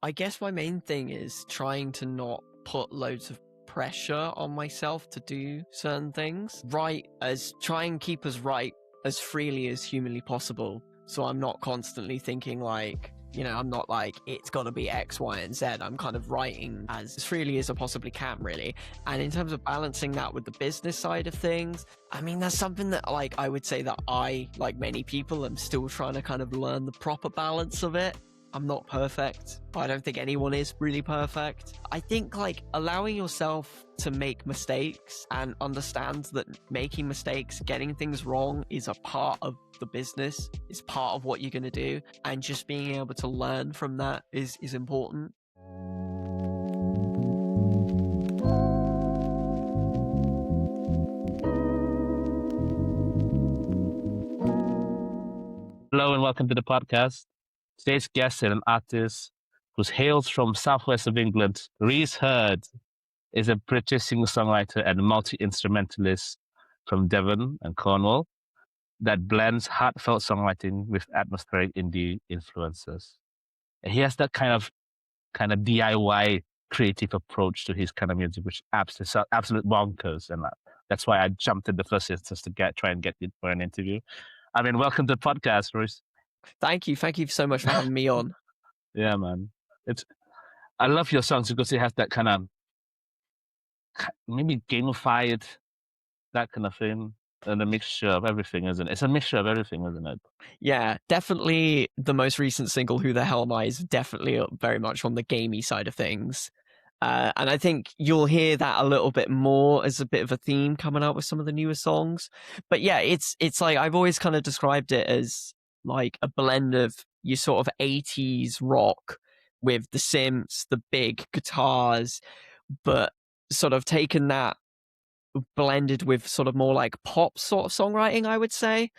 I guess my main thing is trying to not put loads of pressure on myself to do certain things. Try and keep us write as freely as humanly possible. So I'm not constantly thinking like, I'm not like, it's got to be X, Y, and Z. I'm kind of writing as freely as I possibly can, really. And in terms of balancing that with the business side of things, I mean, that's something that like I would say that I, like many people, am still trying to kind of learn the proper balance of it. I'm not perfect. I don't think anyone is really perfect. I think like allowing yourself to make mistakes and understand that making mistakes, getting things wrong is a part of the business, is part of what you're going to do. And just being able to learn from that is important. Hello and welcome to the podcast. Today's guest is an artist who hails from southwest of England. Rhys Hurd is a British singer-songwriter and multi-instrumentalist from Devon and Cornwall that blends heartfelt songwriting with atmospheric indie influences. And he has that kind of DIY creative approach to his kind of music, which is absolute bonkers. And that's why I jumped in the first instance to try and get you for an interview. I mean, welcome to the podcast, Rhys. Thank you so much for having me on. Yeah, man. I love your songs because it has that kind of maybe gamified, that kind of thing, and a mixture of everything, isn't it? It's a mixture of everything, isn't it? Yeah, definitely. The most recent single, "Who the Hell Am I," is definitely very much on the gamey side of things. And I think you'll hear that a little bit more as a bit of a theme coming out with some of the newer songs. But yeah, it's like I've always kind of described it as like a blend of your sort of 80s rock with the synths, the big guitars, but sort of taken that blended with sort of more like pop sort of songwriting, I would say.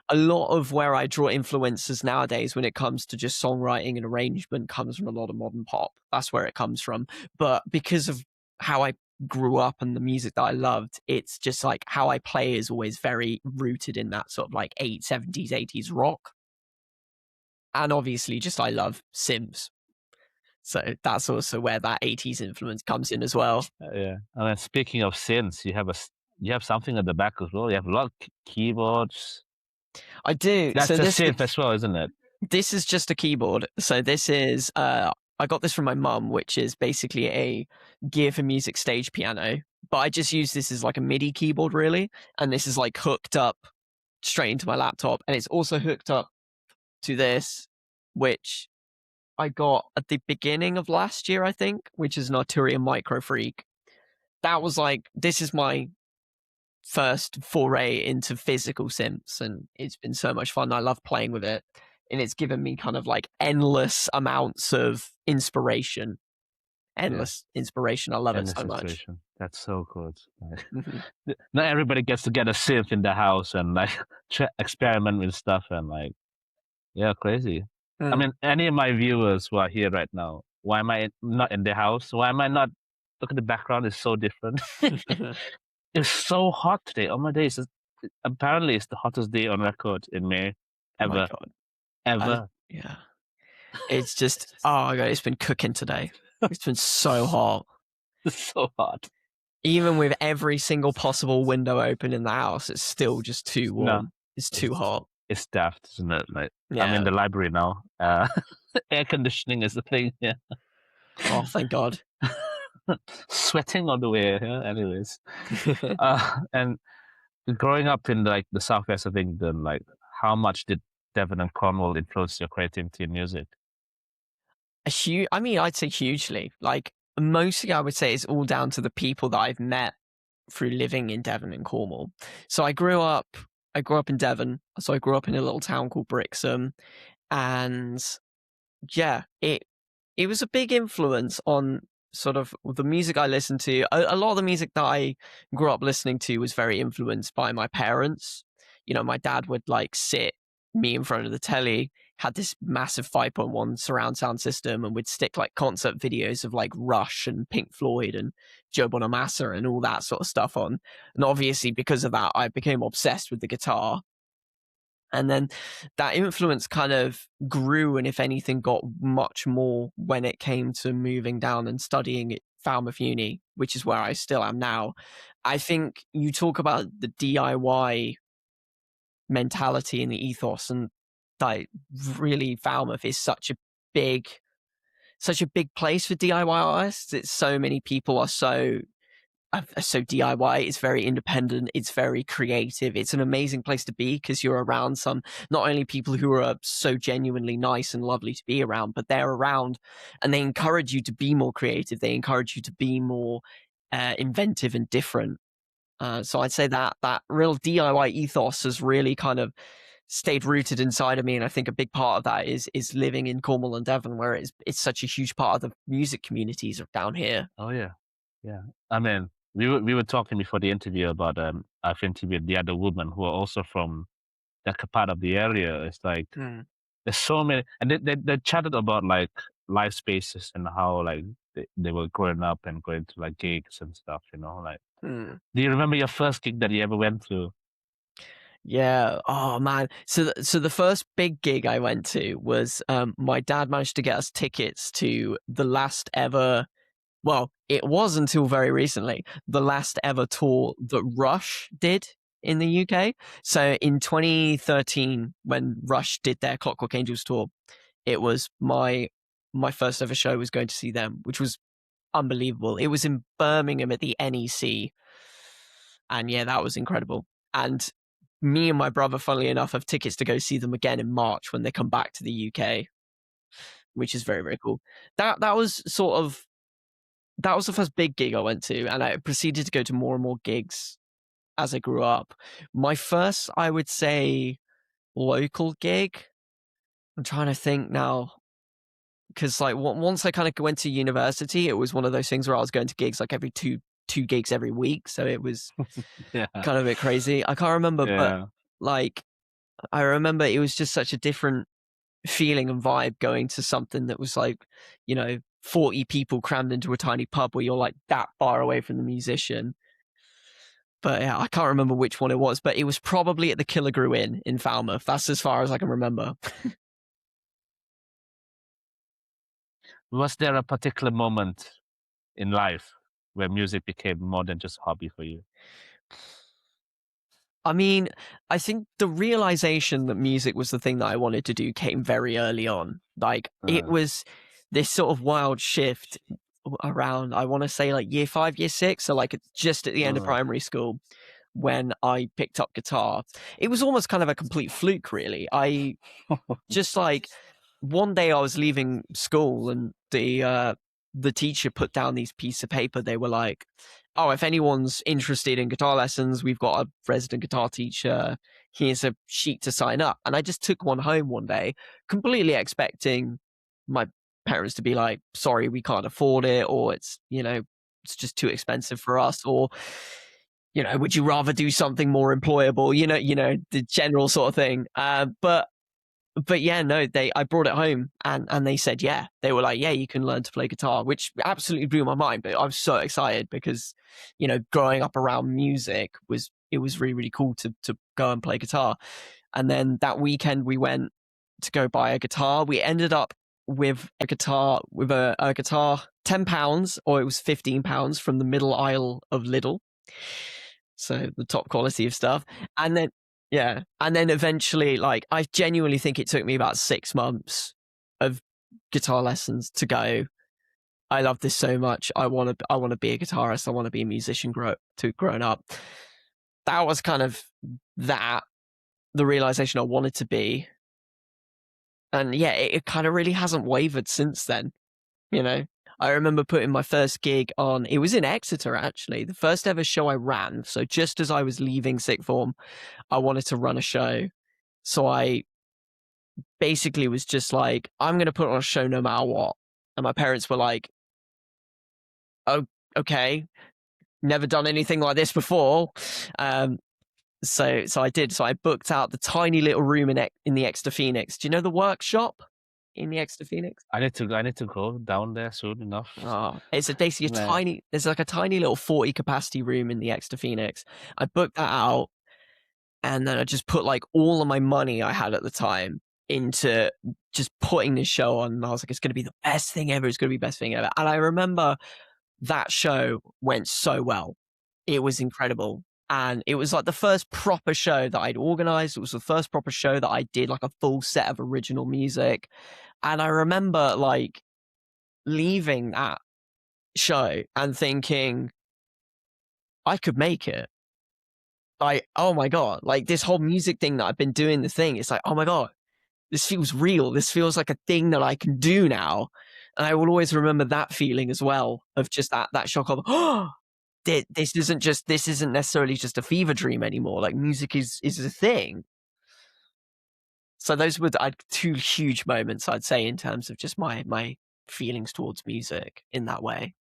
A lot of where I draw influences nowadays when it comes to just songwriting and arrangement comes from a lot of modern pop. That's where it comes from. But because of how I grew up and the music that I loved, it's just like how I play is always very rooted in that sort of like 70s, 80s rock. And obviously just I love synths. So that's also where that 80s influence comes in as well. Yeah. And then speaking of synths, you have something at the back as well. You have a lot of keyboards. I do. That's so the synth as well, isn't it? This is just a keyboard. So this is I got this from my mum, which is basically a Gear for Music stage piano. But I just use this as like a MIDI keyboard, really. And this is like hooked up straight into my laptop. And it's also hooked up to this, which I got at the beginning of last year, I think, which is an Arturia Micro Freak. That was like, this is my first foray into physical synths, and it's been so much fun. I love playing with it, and it's given me kind of like endless amounts of inspiration. Inspiration. I love it so much. That's so good. Not everybody gets to get a synth in their house and like experiment with stuff and like, yeah, crazy. I mean, any of my viewers who are here right now, why am I not in their house? Why am I not? Look at the background; it's so different. It's so hot today. Oh my days! Apparently, it's the hottest day on record in May ever. Oh ever. Yeah. It's just oh my god! It's been cooking today. It's been so hot. It's so hot. Even with every single possible window open in the house, it's still just too warm. No, it's too hot. It's daft, isn't it? Like, yeah. I'm in the library now. Air conditioning is the thing. Yeah. Oh, thank God. Sweating on the way. Yeah? Anyways, and growing up in like the southwest of England, like how much did Devon and Cornwall influence your creativity in music? I mean, I'd say hugely. Like mostly, I would say it's all down to the people that I've met through living in Devon and Cornwall. So I grew up in Devon, so I grew up in a little town called Brixham, and yeah, it was a big influence on sort of the music I listened to. A lot of the music that I grew up listening to was very influenced by my parents. You know, my dad would like sit me in front of the telly, had this massive 5.1 surround sound system, and would stick like concert videos of like Rush and Pink Floyd and Joe Bonamassa and all that sort of stuff on. And obviously because of that, I became obsessed with the guitar. And then that influence kind of grew, and if anything, got much more when it came to moving down and studying at Falmouth Uni, which is where I still am now. I think you talk about the DIY mentality and the ethos, and like really Falmouth is such a big place for DIY artists. It's so many people are so DIY. It's very independent. It's very creative. It's an amazing place to be because you're around some, not only people who are so genuinely nice and lovely to be around, but they're around and they encourage you to be more creative. They encourage you to be more inventive and different. So I'd say that real DIY ethos has really kind of stayed rooted inside of me, and I think a big part of that is living in Cornwall and Devon, where it's such a huge part of the music communities down here. Oh yeah. I mean, we were talking before the interview about I've interviewed the other women who are also from that part of the area. It's like there's so many, and they chatted about like life spaces and how like they were growing up and going to like gigs and stuff. Like. Do you remember your first gig that you ever went to? Yeah. Oh man. So the first big gig I went to was my dad managed to get us tickets to the last ever. Well, it was until very recently the last ever tour that Rush did in the UK. So in 2013, when Rush did their Clockwork Angels tour, it was my first ever show was going to see them, which was unbelievable. It was in Birmingham at the NEC. And yeah, that was incredible. And me and my brother, funnily enough, have tickets to go see them again in March when they come back to the UK, which is very, very cool. That was the first big gig I went to, and I proceeded to go to more and more gigs as I grew up. My first, I would say, local gig, I'm trying to think now, because like once I kind of went to university, it was one of those things where I was going to gigs like every two gigs every week, so it was kind of a bit crazy. I can't remember, but like I remember it was just such a different feeling and vibe going to something that was like 40 people crammed into a tiny pub where you're like that far away from the musician. But yeah, I can't remember which one it was, but it was probably at the Killigrew Inn in Falmouth. That's as far as I can remember. Was there a particular moment in life where music became more than just a hobby for you? I mean, I think the realization that music was the thing that I wanted to do came very early on. Like it was this sort of wild shift around, I want to say like year 5, year 6. So like just at the end of primary school when I picked up guitar. It was almost kind of a complete fluke, really. I just like one day I was leaving school and the teacher put down these pieces of paper. They were like, oh, if anyone's interested in guitar lessons, we've got a resident guitar teacher. Here's a sheet to sign up. And I just took one home one day, completely expecting my parents to be like, sorry, we can't afford it, or it's just too expensive for us, or would you rather do something more employable, the general sort of thing. But yeah, no, I brought it home and they said, yeah, they were like, yeah, you can learn to play guitar, which absolutely blew my mind. But I was so excited because, growing up around music was really, really cool to go and play guitar. And then that weekend we went to go buy a guitar. We ended up with a guitar, £10, or it was £15 from the middle aisle of Lidl. So the top quality of stuff. And then, yeah. And then eventually, like, I genuinely think it took me about 6 months of guitar lessons to go, I love this so much. I want to be a guitarist. I want to be a musician growing up. That was kind of the realization I wanted to be. And yeah, it kind of really hasn't wavered since then. I remember putting my first gig on, it was in Exeter actually, the first ever show I ran. So just as I was leaving sixth form, I wanted to run a show. So I basically was just like, I'm going to put on a show no matter what. And my parents were like, oh, okay, never done anything like this before. So I did. So I booked out the tiny little room in the Exeter Phoenix. Do you know the workshop in the Exeter Phoenix? I need to go down there soon enough. Oh, it's basically there's like a tiny little 40 capacity room in the Exeter Phoenix. I booked that out And then I just put like all of my money I had at the time into just putting this show on. And I was like, it's going to be the best thing ever. It's going to be the best thing ever. And I remember that show went so well. It was incredible. And it was like the first proper show that I'd organized. It was the first proper show that I did like a full set of original music. And I remember like leaving that show and thinking, I could make it. Like, oh my God, like this whole music thing that I've been doing, the thing, it's like, oh my God, this feels real. This feels like a thing that I can do now. And I will always remember that feeling as well of just that shock of, oh, this isn't necessarily just a fever dream anymore. Like music is a thing. So those were two huge moments, I'd say, in terms of just my feelings towards music in that way.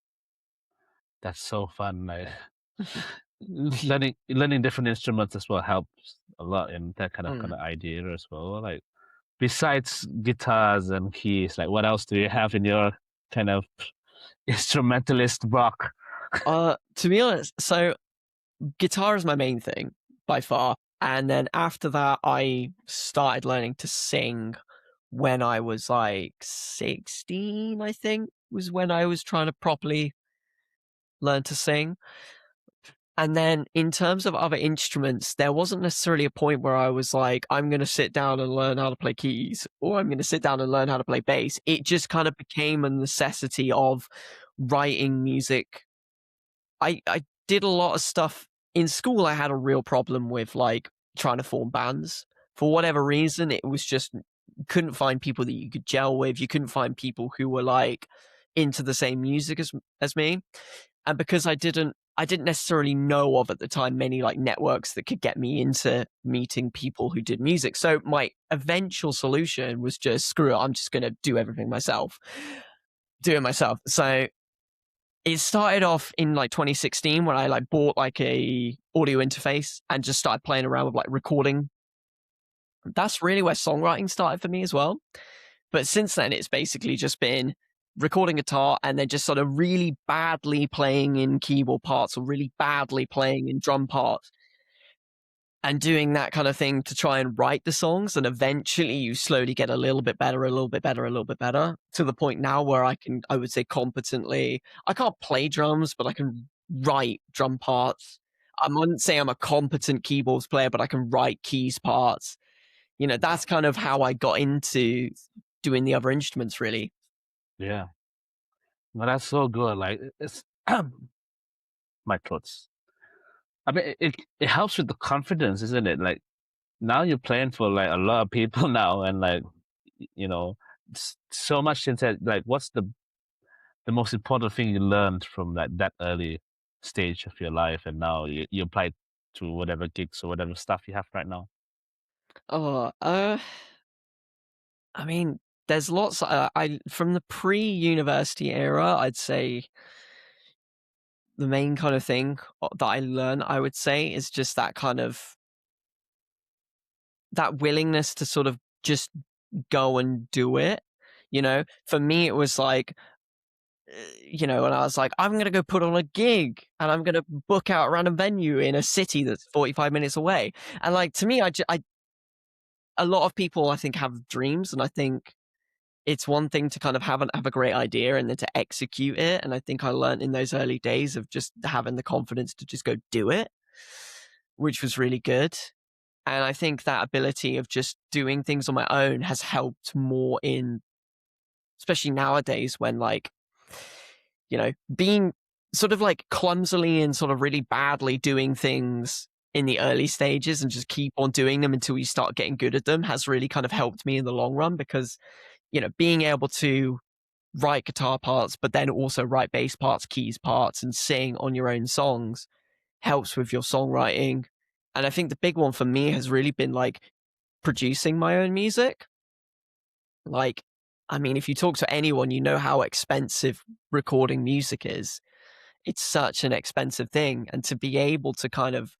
That's so fun. Like learning different instruments as well helps a lot in that kind of idea as well. Like besides guitars and keys, like what else do you have in your kind of instrumentalist rock? To be honest, so guitar is my main thing by far. And then after that, I started learning to sing when I was like 16, I think, was when I was trying to properly learn to sing. And then in terms of other instruments, there wasn't necessarily a point where I was like, I'm going to sit down and learn how to play keys, or I'm going to sit down and learn how to play bass. It just kind of became a necessity of writing music. I did a lot of stuff in school. I had a real problem with like trying to form bands. For whatever reason, it was just, you couldn't find people that you could gel with. You couldn't find people who were like into the same music as me. And because I didn't necessarily know of at the time many like networks that could get me into meeting people who did music. So my eventual solution was just, screw it, I'm just going to do everything myself. Do it myself. So it started off in like 2016 when I like bought like a audio interface and just started playing around with like recording. That's really where songwriting started for me as well. But since then, it's basically just been recording guitar and then just sort of really badly playing in keyboard parts or really badly playing in drum parts and doing that kind of thing to try and write the songs. And eventually you slowly get a little bit better, a little bit better, a little bit better, to the point now where I would say competently, I can't play drums, but I can write drum parts. I wouldn't say I'm a competent keyboards player, but I can write keys parts. You know, that's kind of how I got into doing the other instruments, really. Yeah. Well, that's so good. Like it's my thoughts. I mean, it helps with the confidence, isn't it? Like now you're playing for like a lot of people now, and like you know, so much since that. Like, what's the most important thing you learned from like that early stage of your life, and now you apply it to whatever gigs or whatever stuff you have right now? Oh, I mean, there's lots. I from the pre-university era, I'd say the main kind of thing that I learned, I would say, is just that kind of that willingness to sort of just go and do it. You know, for me, it was like, you know, and I was like, I'm going to go put on a gig and I'm going to book out a random venue in a city that's 45 minutes away. And like, to me, a lot of people, I think, have dreams. And I think it's one thing to kind of have a great idea and then to execute it. And I think I learned in those early days of just having the confidence to just go do it, which was really good. And I think that ability of just doing things on my own has helped more in, especially nowadays when like, you know, being sort of like clumsily and sort of really badly doing things in the early stages and just keep on doing them until you start getting good at them has really kind of helped me in the long run, because, you know, being able to write guitar parts, but then also write bass parts, keys parts, and sing on your own songs helps with your songwriting. And I think the big one for me has really been like producing my own music. Like, I mean, if you talk to anyone, you know how expensive recording music is. It's such an expensive thing. And to be able to kind of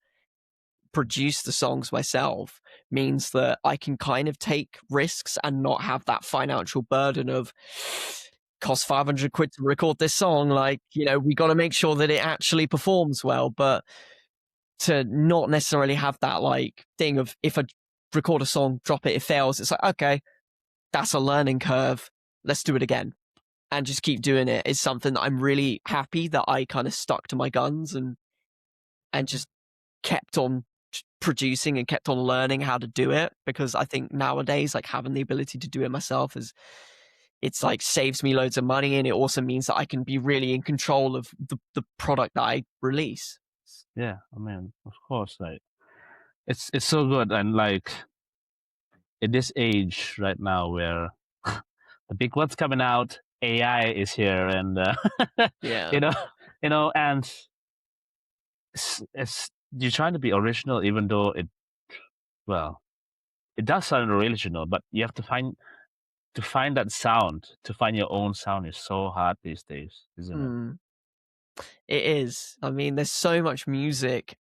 produce the songs myself means that I can kind of take risks and not have that financial burden of cost 500 quid to record this song. Like, you know, we got to make sure that it actually performs well. But to not necessarily have that like thing of if I record a song, drop it, it fails. It's like, okay, that's a learning curve. Let's do it again. And just keep doing it is something that I'm really happy that I kind of stuck to my guns and just kept on producing and kept on learning how to do it, because I think nowadays like having the ability to do it myself is, it's like saves me loads of money, and it also means that I can be really in control of the product that I release. Yeah, I mean, of course, like it's so good, and like in this age right now where the big one's coming out, AI is here, and Yeah. and it's you're trying to be original, even though it does sound original, but you have to find that sound, to find your own sound is so hard these days, isn't it? It is. I mean, there's so much music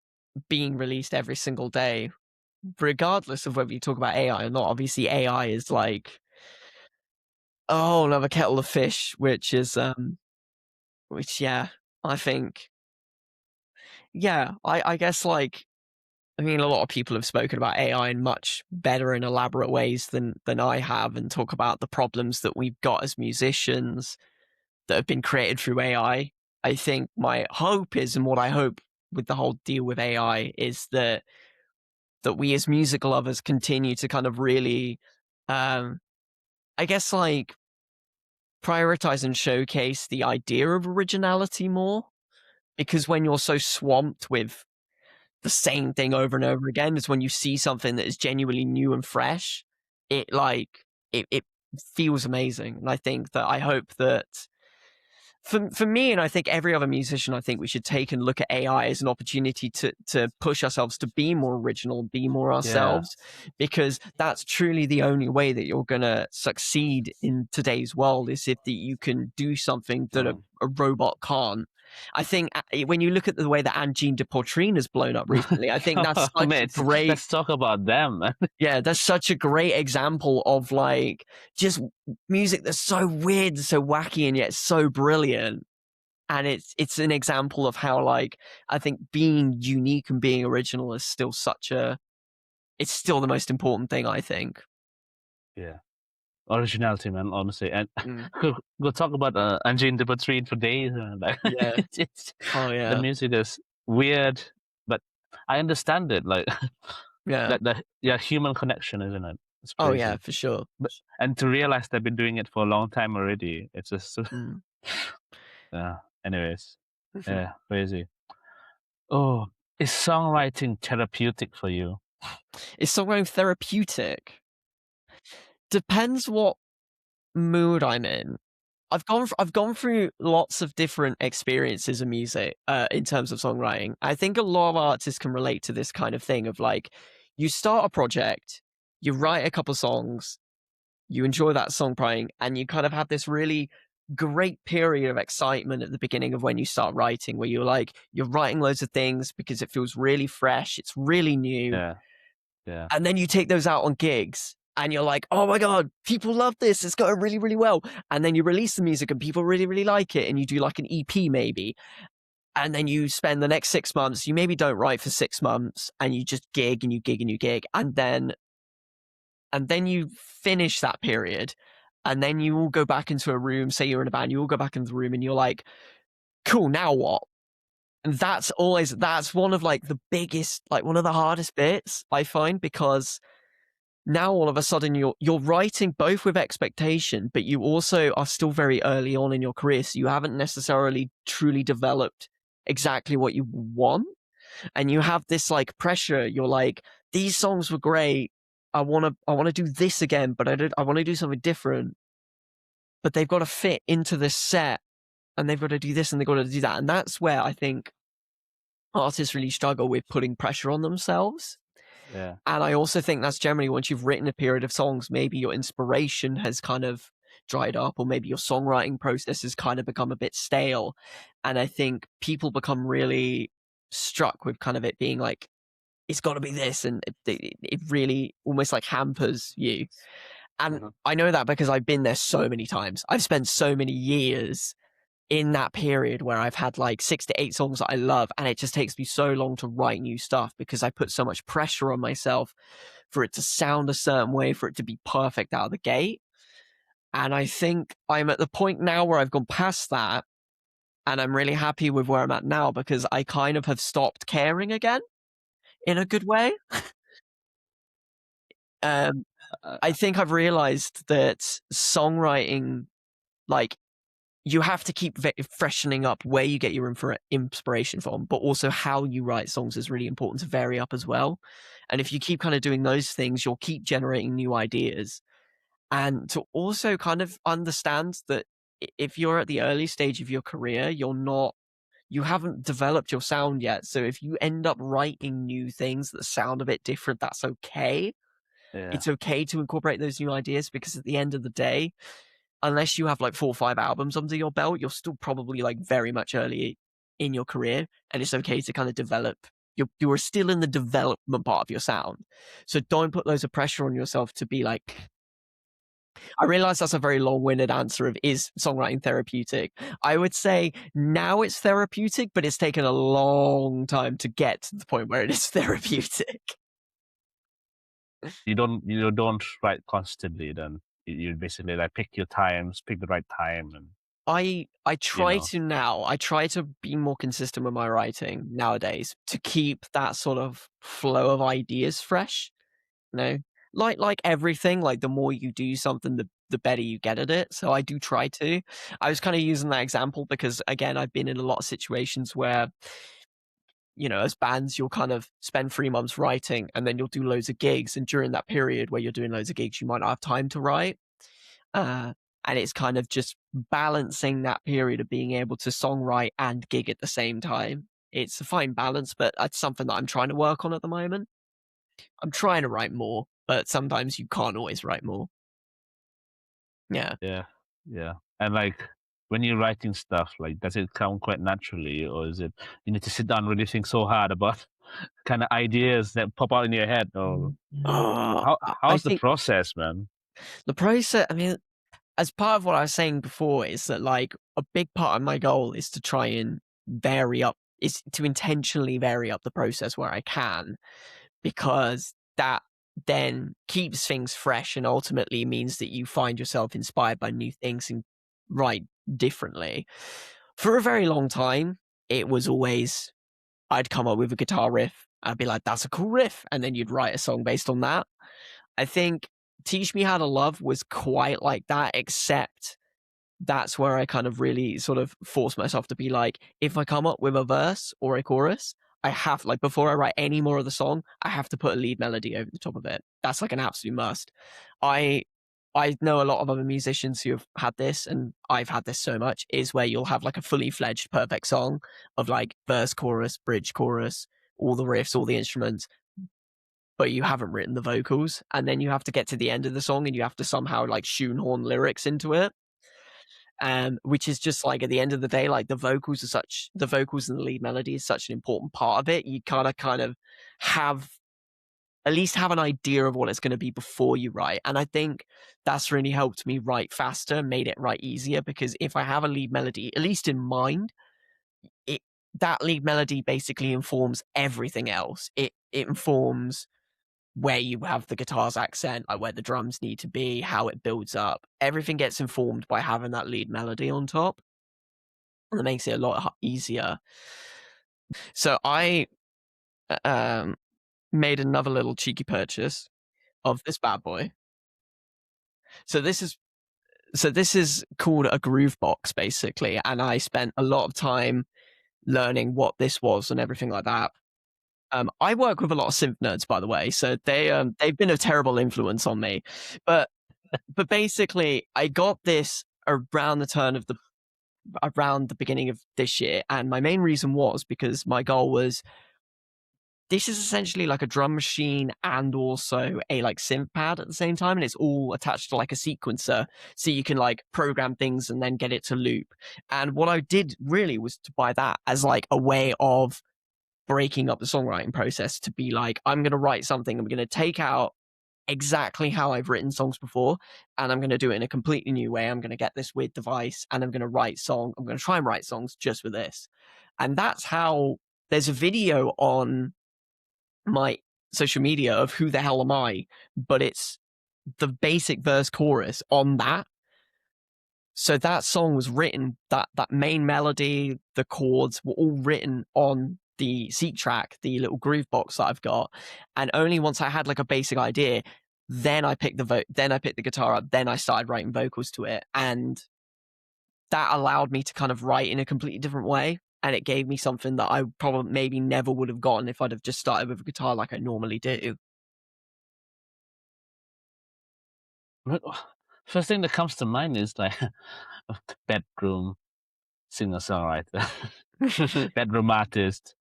being released every single day, regardless of whether you talk about AI or not. Obviously, AI is like, oh, another kettle of fish, which yeah, I think, yeah, I guess like, I mean, a lot of people have spoken about AI in much better and elaborate ways than I have, and talk about the problems that we've got as musicians that have been created through AI. I think my hope is, and what I hope with the whole deal with AI is that we as music lovers continue to kind of really, I guess like prioritize and showcase the idea of originality more, because when you're so swamped with the same thing over and over again, is when you see something that is genuinely new and fresh, it like it feels amazing. And I think that, I hope that for me, and I think every other musician, I think we should take and look at AI as an opportunity to push ourselves to be more original, be more ourselves, because that's truly the only way that you're gonna succeed in today's world, is if that you can do something that a robot can't. I think when you look at the way that Angine de Portrine has blown up recently, I think that's such Man, a great, let's talk about them, man. yeah, that's such a great example of like just music that's so weird, so wacky, and yet so brilliant. And it's an example of how, like, I think being unique and being original is still it's still the most important thing, I think. Yeah, originality, man. Honestly, and Mm. go talk about Angine de Portrine for days. Like, Yeah. Oh the yeah. music is weird, but I understand it. Like, Yeah. human connection, isn't it? It's Oh crazy. yeah, for sure. And to realize they've been doing it for a long time already, it's just Mm. anyways, yeah, crazy. Oh, is songwriting therapeutic for you? Is songwriting therapeutic? Depends what mood I'm in. I've gone through lots of different experiences of music in terms of songwriting. I think a lot of artists can relate to this kind of thing of like, you start a project, you write a couple songs, you enjoy that songwriting, and you kind of have this really great period of excitement at the beginning of when you start writing, where you're writing loads of things because it feels really fresh, it's really new. Yeah. And then you take those out on gigs and you're like, oh my God, people love this. It's going really, really well. And then you release the music and people really, really like it. And you do like an EP maybe. And then you spend the next 6 months, you maybe don't write for 6 months, and you just gig and you gig and you gig. And then you finish that period. And then you all go back into a room, say you're in a band, you all go back into the room and you're like, cool, now what? And that's one of like the biggest, like one of the hardest bits I find, because now all of a sudden you're writing both with expectation, but you also are still very early on in your career, so you haven't necessarily truly developed exactly what you want, and you have this like pressure. You're like, these songs were great, I want to do this again, but I want to do something different, but they've got to fit into this set, and they've got to do this and they've got to do that. And that's where I think artists really struggle with putting pressure on themselves. Yeah. And I also think that's generally, once you've written a period of songs, maybe your inspiration has kind of dried up, or maybe your songwriting process has kind of become a bit stale. And I think people become really struck with kind of it being like, it's got to be this. And it really almost like hampers you. And I know that because I've been there so many times. I've spent so many years in that period where I've had like 6 to 8 songs that I love, and it just takes me so long to write new stuff because I put so much pressure on myself for it to sound a certain way, for it to be perfect out of the gate. And I think I'm at the point now where I've gone past that, and I'm really happy with where I'm at now because I kind of have stopped caring again in a good way. Um, Uh, I think I've realized that songwriting, like, you have to keep freshening up where you get your inspiration from, but also how you write songs is really important to vary up as well. And if you keep kind of doing those things, you'll keep generating new ideas. And to also kind of understand that if you're at the early stage of your career, you haven't developed your sound yet. So if you end up writing new things that sound a bit different, that's okay. yeah. It's okay to incorporate those new ideas because at the end of the day, unless you have like 4 or 5 albums under your belt, you're still probably like very much early in your career, and it's okay to kind of develop. You are still in the development part of your sound, so don't put loads of pressure on yourself to be like. I realize that's a very long-winded answer of is songwriting therapeutic. I would say now it's therapeutic, but it's taken a long time to get to the point where it is therapeutic. You don't write constantly. Then you basically like pick your times, pick the right time, and I you try know. to now. I try to be more consistent with my writing nowadays to keep that sort of flow of ideas fresh. You know, like everything, like the more you do something, the better you get at it. So I do try to. I was kind of using that example because again, I've been in a lot of situations where, you know, as bands, you'll kind of spend 3 months writing and then you'll do loads of gigs. And during that period where you're doing loads of gigs, you might not have time to write. Uh, and it's kind of just balancing that period of being able to songwrite and gig at the same time. It's a fine balance, but it's something that I'm trying to work on at the moment. I'm trying to write more, but sometimes you can't always write more. Yeah. Yeah, yeah. And like when you're writing stuff, like does it come quite naturally, or is it you need to sit down and really think so hard about kind of ideas that pop out in your head? Or I how's the think process, man? the process, I mean, as part of what I was saying before, is that like a big part of my goal is to try and is to intentionally vary up the process where I can, because that then keeps things fresh and ultimately means that you find yourself inspired by new things and write differently. For a very long time, it was always I'd come up with a guitar riff. I'd be like, that's a cool riff. And then you'd write a song based on that. I think Teach Me How to Love was quite like that, except that's where I kind of really sort of force myself to be like, if I come up with a verse or a chorus, I have like before I write any more of the song, I have to put a lead melody over the top of it. That's like an absolute must. I I know a lot of other musicians who have had this, and I've had this so much, is where you'll have like a fully fledged perfect song of like verse, chorus, bridge, chorus, all the riffs, all the instruments, but you haven't written the vocals. And then you have to get to the end of the song and you have to somehow like shoehorn lyrics into it. Which is just like at the end of the day, like the vocals and the lead melody is such an important part of it. You kind of have at least have an idea of what it's going to be before you write. And I think that's really helped me write faster, made it write easier, because if I have a lead melody, at least in mind, it that lead melody basically informs everything else. It informs where you have the guitar's accent, like where the drums need to be, how it builds up. Everything gets informed by having that lead melody on top. And it makes it a lot easier. So I made another little cheeky purchase of this bad boy. So this is called a groove box, basically, and I spent a lot of time learning what this was and everything like that. I work with a lot of synth nerds, by the way, so they've been a terrible influence on me. But basically, I got this around the beginning of this year, and my main reason was because my goal was this is essentially like a drum machine and also a like synth pad at the same time, and it's all attached to like a sequencer, so you can like program things and then get it to loop. And what I did really was to buy that as like a way of breaking up the songwriting process, to be like, I'm going to write something, I'm going to take out exactly how I've written songs before, and I'm going to do it in a completely new way. I'm going to get this weird device and I'm going to try and write songs just with this. And that's how there's a video on my social media of Who the Hell Am I, but it's the basic verse chorus on that. So that song was written, that main melody, the chords were all written on the Seek track, the little groove box that I've got. And only once I had like a basic idea, then I picked the guitar up, then I started writing vocals to it. And that allowed me to kind of write in a completely different way. And it gave me something that I probably maybe never would have gotten if I'd have just started with a guitar like I normally do. First thing that comes to mind is like bedroom singer-songwriter, bedroom artist.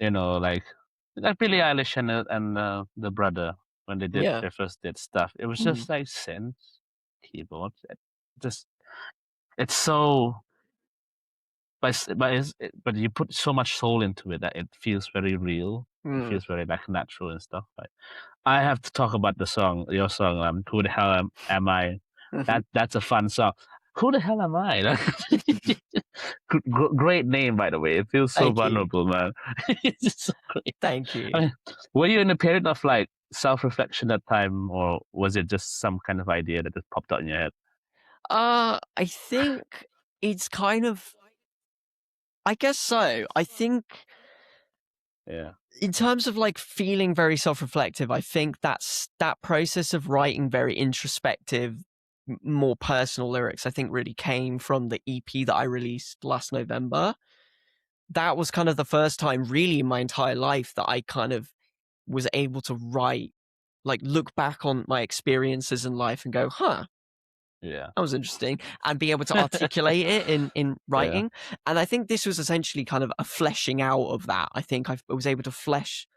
Like Billie Eilish and the brother when they Yeah. their first did stuff. It was just like synths, keyboards. Just it's so, but you put so much soul into it that it feels very real. It feels very like natural and stuff. Like I have to talk about your song. Who the hell am I? That's a fun song. Who the hell am I? Great name, by the way. It feels so Thank you. vulnerable, man. It's so great. Thank you. I mean, were you in a period of like self-reflection at time, or was it just some kind of idea that just popped out in your head? I think it's kind of, I guess so. I think Yeah. in terms of like feeling very self-reflective, I think that process of writing very introspective, more personal lyrics, I think really came from the EP that I released last November. That was kind of the first time really in my entire life that I kind of was able to write, like look back on my experiences in life and go, huh, Yeah. that was interesting, and be able to articulate it in writing. Yeah. And I think this was essentially kind of a fleshing out of that. I think I was able to flesh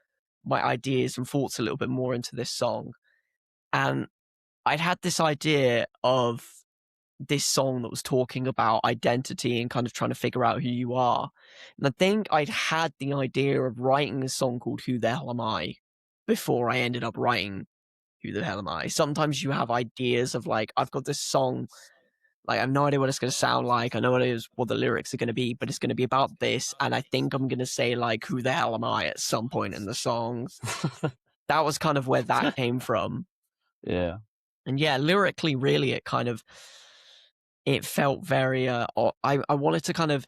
my ideas and thoughts a little bit more into this song. And I'd had this idea of this song that was talking about identity and kind of trying to figure out who you are. And I think I'd had the idea of writing a song called Who the Hell Am I before I ended up writing Who the Hell Am I. Sometimes you have ideas of like, I've got this song, like I have no idea what it's going to sound like. I know what the lyrics are going to be, but it's going to be about this. And I think I'm going to say like, who the hell am I at some point in the song. That was kind of where that came from. Yeah. And yeah, lyrically, really, it felt very, I wanted to kind of,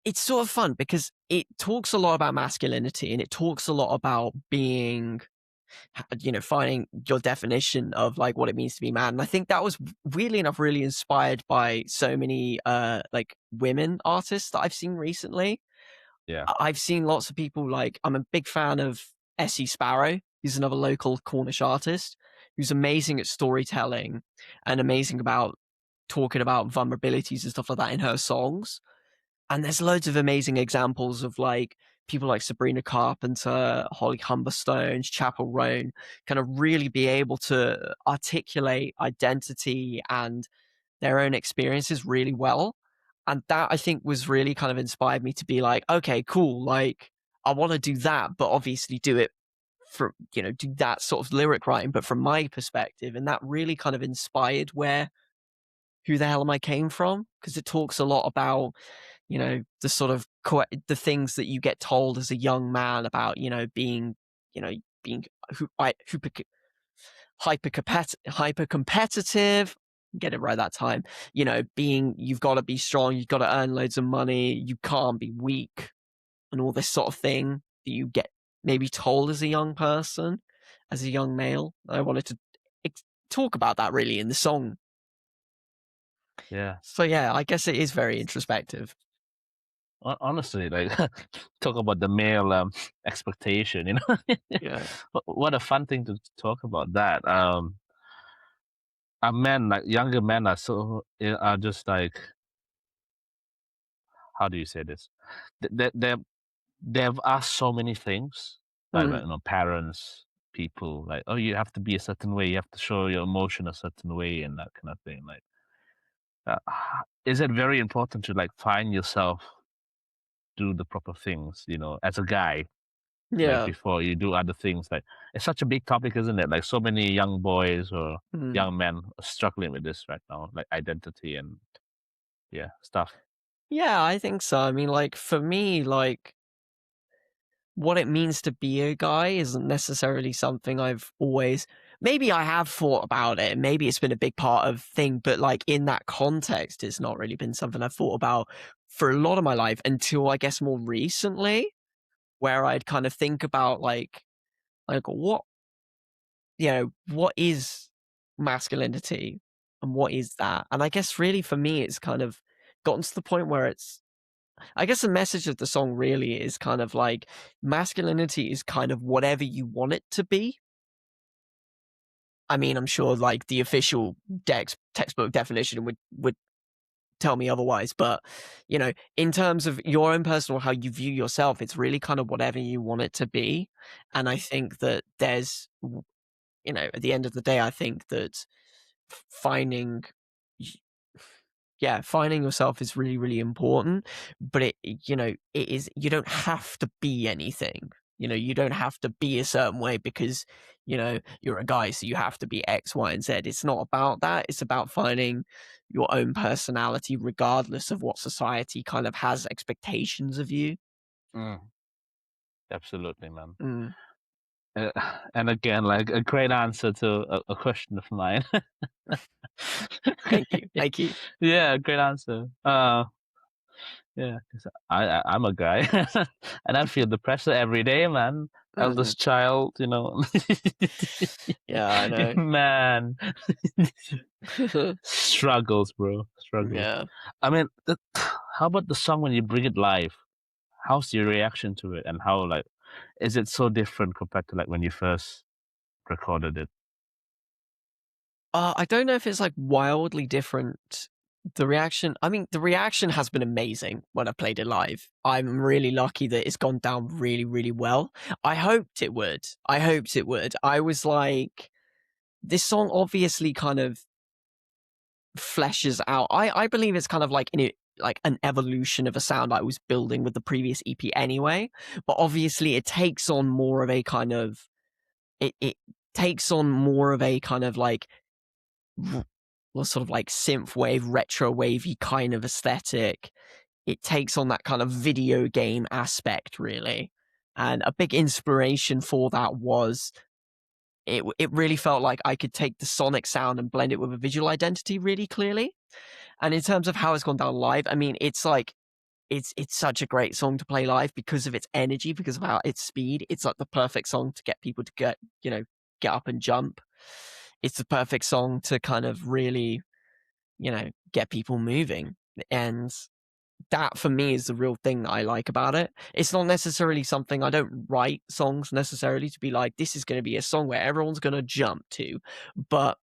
it's sort of fun because it talks a lot about masculinity and it talks a lot about being, finding your definition of like what it means to be man. And I think that was weirdly enough really inspired by so many like women artists that I've seen recently. Yeah. I've seen lots of people, like I'm a big fan of Essie Sparrow, who's another local Cornish artist who's amazing at storytelling and amazing about talking about vulnerabilities and stuff like that in her songs. And there's loads of amazing examples of like people like Sabrina Carpenter, Holly Humberstones, Chapel Roan, kind of really be able to articulate identity and their own experiences really well. And that I think was really kind of inspired me to be like, okay, cool. Like I want to do that, but obviously do it for, do that sort of lyric writing, but from my perspective. And that really kind of inspired where Who the Hell Am I came from? Because it talks a lot about, the sort of the things that you get told as a young man about, being, being hyper competitive. Get it right that time. You've got to be strong. You've got to earn loads of money. You can't be weak, and all this sort of thing that you get maybe told as a young person, as a young male. I wanted to talk about that really in the song. Yeah. So yeah, I guess it is very introspective. Honestly, like talk about the male expectation, Yeah. What a fun thing to talk about that. Men, like younger men, are just like, how do you say this? They've asked so many things, like parents, people, like, oh, you have to be a certain way, you have to show your emotion a certain way, and that kind of thing. Like, is it very important to like find yourself, do the proper things, as a guy, like Yeah. before you do other things. Like it's such a big topic, isn't it? Like so many young boys or Mm. young men are struggling with this right now, like identity and stuff. Yeah, I think so. I mean, like, for me, like, what it means to be a guy isn't necessarily something I've always. Maybe I have thought about it, and maybe it's been a big part of thing, but like in that context, it's not really been something I've thought about for a lot of my life until I guess more recently, where I'd kind of think about like what what is masculinity and what is that? And I guess really for me, it's kind of gotten to the point where it's. I guess the message of the song really is kind of like masculinity is kind of whatever you want it to be. I mean, I'm sure like the official textbook definition would tell me otherwise, but in terms of your own personal how you view yourself, it's really kind of whatever you want it to be. And I think that there's at the end of the day, I think that finding finding yourself is really, really important, but it is, you don't have to be anything. You don't have to be a certain way because, you're a guy, so you have to be X, Y, and Z. It's not about that. It's about finding your own personality, regardless of what society kind of has expectations of you. Mm, absolutely, man. Mm. Uh, and again, like a great answer to a question of mine. Thank you. Thank you. Yeah, great answer. Yeah, 'cause I'm a guy, and I feel the pressure every day, man. Mm. Eldest child, Yeah, I know. Man, struggles, bro, struggles. Yeah. I mean, how about the song when you bring it live? How's your reaction to it, and how like is it so different compared to like when you first recorded it? I don't know if it's like wildly different. The reaction has been amazing when I played it live. I'm really lucky that it's gone down really, really well. I hoped it would. I was like, this song obviously kind of fleshes out. I believe it's kind of like like an evolution of a sound I was building with the previous EP anyway. But obviously it takes on more of a kind of it takes on more of a kind of like sort of like synth wave, retro wavy kind of aesthetic. It takes on that kind of video game aspect, really. And a big inspiration for that was it really felt like I could take the sonic sound and blend it with a visual identity really clearly. And in terms of how it's gone down live, I mean, it's like it's such a great song to play live because of its energy, because of how its speed. It's like the perfect song to get people to get up and jump. It's the perfect song to kind of really get people moving. And that for me is the real thing that I like about it. It's not necessarily something, I don't write songs necessarily to be like, this is going to be a song where everyone's going to jump to. But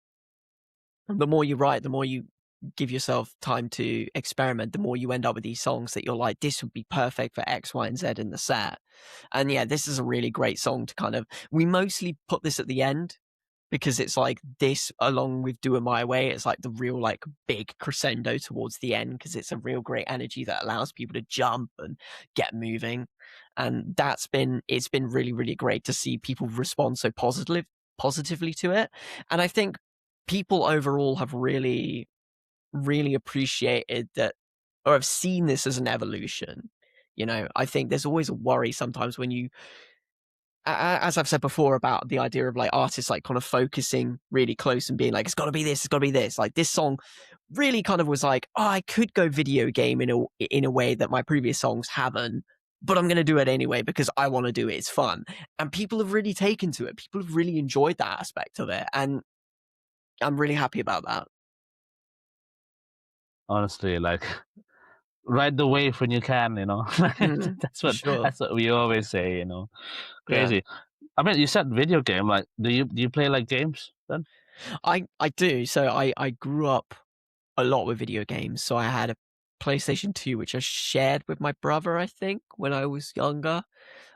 the more you write, the more you give yourself time to experiment, the more you end up with these songs that you're like, this would be perfect for X, Y, and Z in the set. And yeah, this is a really great song to kind of, we mostly put this at the end because it's like this along with Do It My Way. It's like the real like big crescendo towards the end because it's a real great energy that allows people to jump and get moving. And it's been really, really great to see people respond so positively to it. And I think people overall have really, really appreciated that or have seen this as an evolution. I think there's always a worry sometimes when you as I've said before about the idea of like artists like kind of focusing really close and being like, it's got to be this, it's got to be this. Like this song really kind of was like, oh, I could go video game in a way that my previous songs haven't, but I'm going to do it anyway because I want to do it. It's fun, and people have really taken to it. People have really enjoyed that aspect of it, and I'm really happy about that. Honestly, like ride the wave when you can, that's what Sure. that's what we always say, Yeah. Crazy. I mean, you said video game. Like, do you play like games then? I do. So I grew up a lot with video games. So I had a PlayStation 2, which I shared with my brother, I think, when I was younger.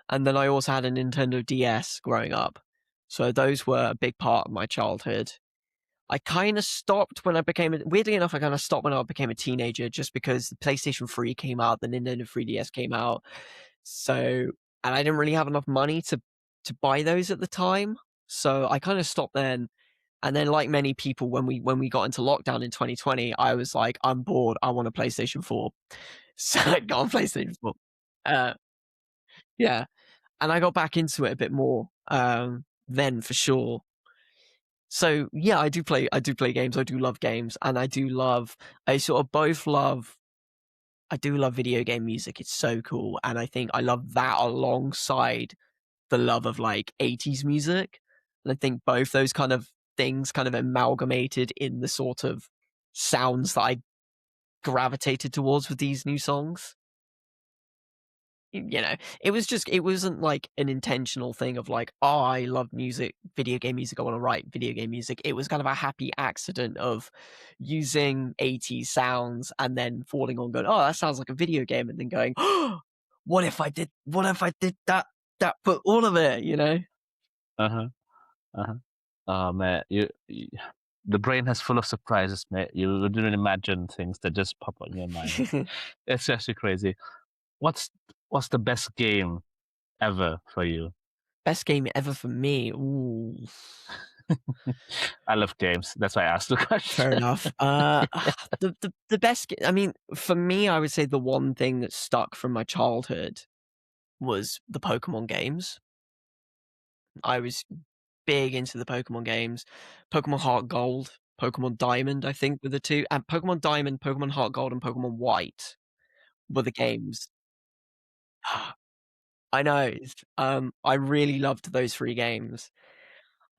And then I also had a Nintendo DS growing up. So those were a big part of my childhood. I kind of stopped when I became, weirdly enough, I kind of stopped when I became a teenager just because the PlayStation 3 came out, the Nintendo 3DS came out. So and I didn't really have enough money to buy those at the time, so I kind of stopped then. And then, like many people, when we got into lockdown in 2020, I was like, I'm bored. I want a PlayStation 4, so I got a PlayStation 4. Yeah, and I got back into it a bit more then for sure. So yeah, I do play games. I do love games, and I do love. I sort of both love. I do love video game music. It's so cool, and I think I love that alongside the love of like 80s music. And I think both those kind of things kind of amalgamated in the sort of sounds that I gravitated towards with these new songs. You know, it wasn't like an intentional thing of like, oh, I love music, video game music, I want to write video game music. It was kind of a happy accident of using 80s sounds and then falling on going, oh, that sounds like a video game, and then going, oh, what if I did that put all of it, you know? Oh man, the brain has full of surprises, mate. You wouldn't imagine things that just pop on your mind. It's actually crazy. What's the best game ever for you? Best game ever for me. Ooh. I love games. That's why I asked the question. Fair enough. The best. I mean, for me, I would say the one thing that stuck from my childhood was the Pokemon games. I was big into the Pokemon games. Pokemon Heart Gold, Pokemon Diamond, I think were the two. And Pokemon Diamond, Pokemon Heart Gold, and Pokemon White were the games. I know. I really loved those three games.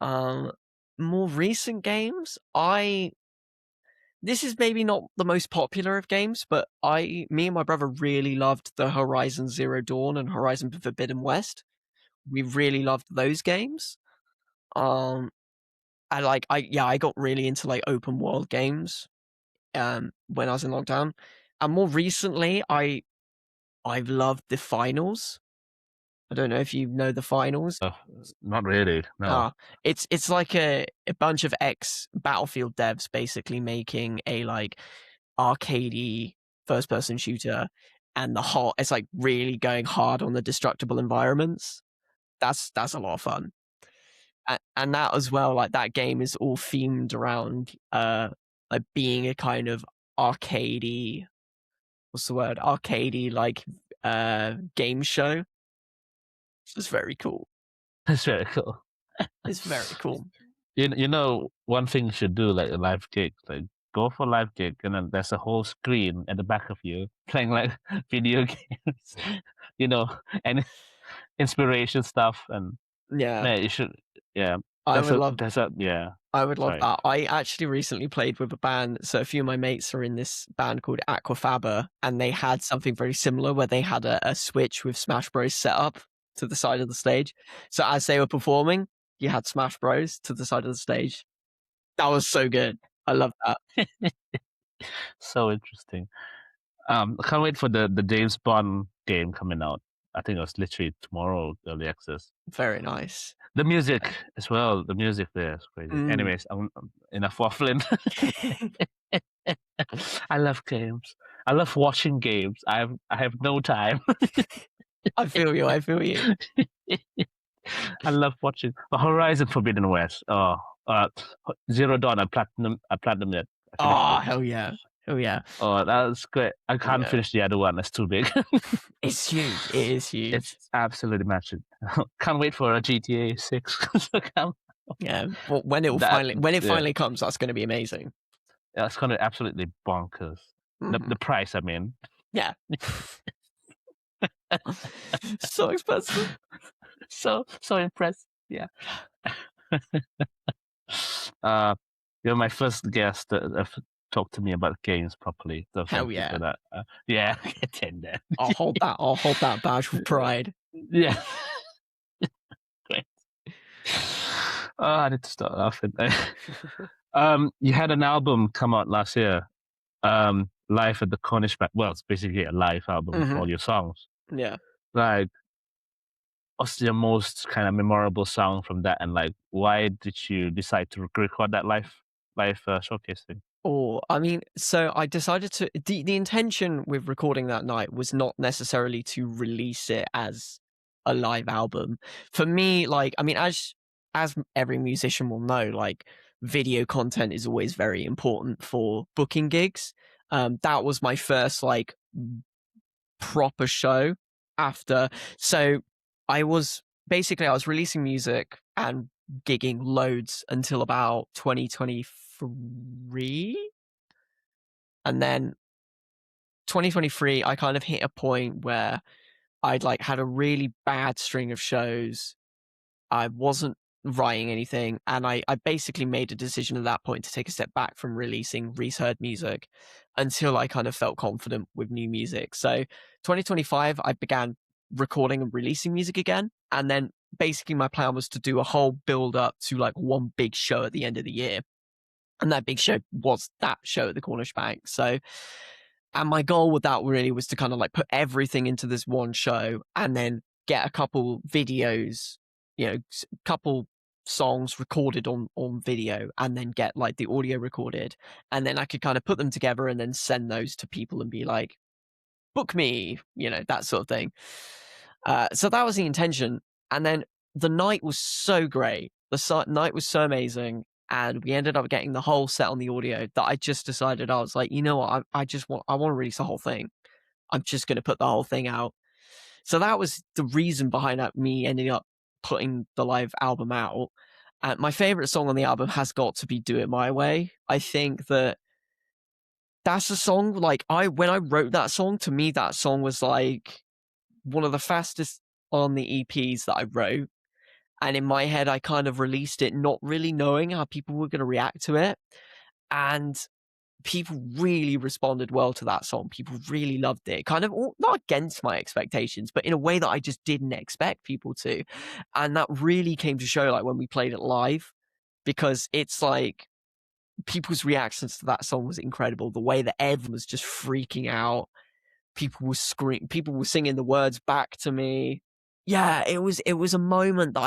More recent games, this is maybe not the most popular of games, but me and my brother really loved the Horizon Zero Dawn and Horizon Forbidden West. We really loved those games. I got really into like open world games when I was in lockdown. And more recently, I've loved the Finals. I don't know if you know the Finals. Not really, no. It's like a bunch of ex-Battlefield devs basically making a like arcadey first-person shooter, and it's like really going hard on the destructible environments. That's a lot of fun. And that as well, like that game is all themed around like being a kind of arcadey, what's the word? Arcadey like game show. It's very cool. That's very cool. It's very cool. You know, one thing you should do, like a live gig, like go for a live gig, and then there's a whole screen at the back of you playing like video games, you know, and inspiration stuff, and yeah, you should, yeah. I would love that. I actually recently played with a band, so a few of my mates are in this band called Aquafaba, and they had something very similar where they had a Switch with Smash Bros set up to the side of the stage. So as they were performing, you had Smash Bros to the side of the stage. That was so good. I love that. So interesting. I can't wait for the James Bond game coming out. I think it was literally tomorrow, early access. Very nice. The music as well. The music there is crazy. Anyways, I'm enough waffling. I love games. I love watching games. I have no time. I feel you. I love watching Horizon Forbidden West. Zero Dawn. I platinum it. Oh, hell yeah. Oh yeah. Oh, that's great. I can't finish the other one. That's too big. It's huge. It is huge. It's absolutely massive. Can't wait for a GTA 6 to come. Yeah. Well, when it finally comes, that's going to be amazing. Yeah, it's going to be absolutely bonkers. The price, I mean. Yeah. So expensive. So impressed. Yeah. You're my first guest that talk to me about games properly. So hell yeah. That. Yeah, get there. I'll hold that badge with pride. Yeah. Great. I need to start laughing. You had an album come out last year, live at the Cornish Back. Well, it's basically a live album with all your songs. Yeah. Like, what's your most kind of memorable song from that, and like, why did you decide to record that live showcasing? Oh, I mean, so I decided to. The intention with recording that night was not necessarily to release it as a live album. For me, like, I mean, as every musician will know, like, video content is always very important for booking gigs. That was my first like proper show after. So I was releasing music and gigging loads until about 2023. And then 2023, I kind of hit a point where I'd like had a really bad string of shows. I wasn't writing anything, and I basically made a decision at that point to take a step back from releasing Rhys Hurd music until I kind of felt confident with new music. So 2025, I began recording and releasing music again, and then basically my plan was to do a whole build up to like one big show at the end of the year. And that big show was that show at the Cornish Bank. So, and my goal with that really was to kind of like put everything into this one show and then get a couple videos, you know, a couple songs recorded on video, and then get like the audio recorded, and then I could kind of put them together and then send those to people and be like, book me, you know, that sort of thing. So that was the intention. And then the night was so great. The night was so amazing. And we ended up getting the whole set on the audio that I just decided, I was like, you know what? I want to release the whole thing. I'm just going to put the whole thing out. So that was the reason behind me ending up putting the live album out. And my favorite song on the album has got to be Do It My Way. I think that's a song, like, when I wrote that song, to me, that song was like one of the fastest on the EPs that I wrote. And in my head, I kind of released it not really knowing how people were going to react to it. And people really responded well to that song. People really loved it. Kind of not against my expectations, but in a way that I just didn't expect people to. And that really came to show like when we played it live, because it's like people's reactions to that song was incredible. The way that everyone was just freaking out. People were singing the words back to me. Yeah, it was a moment that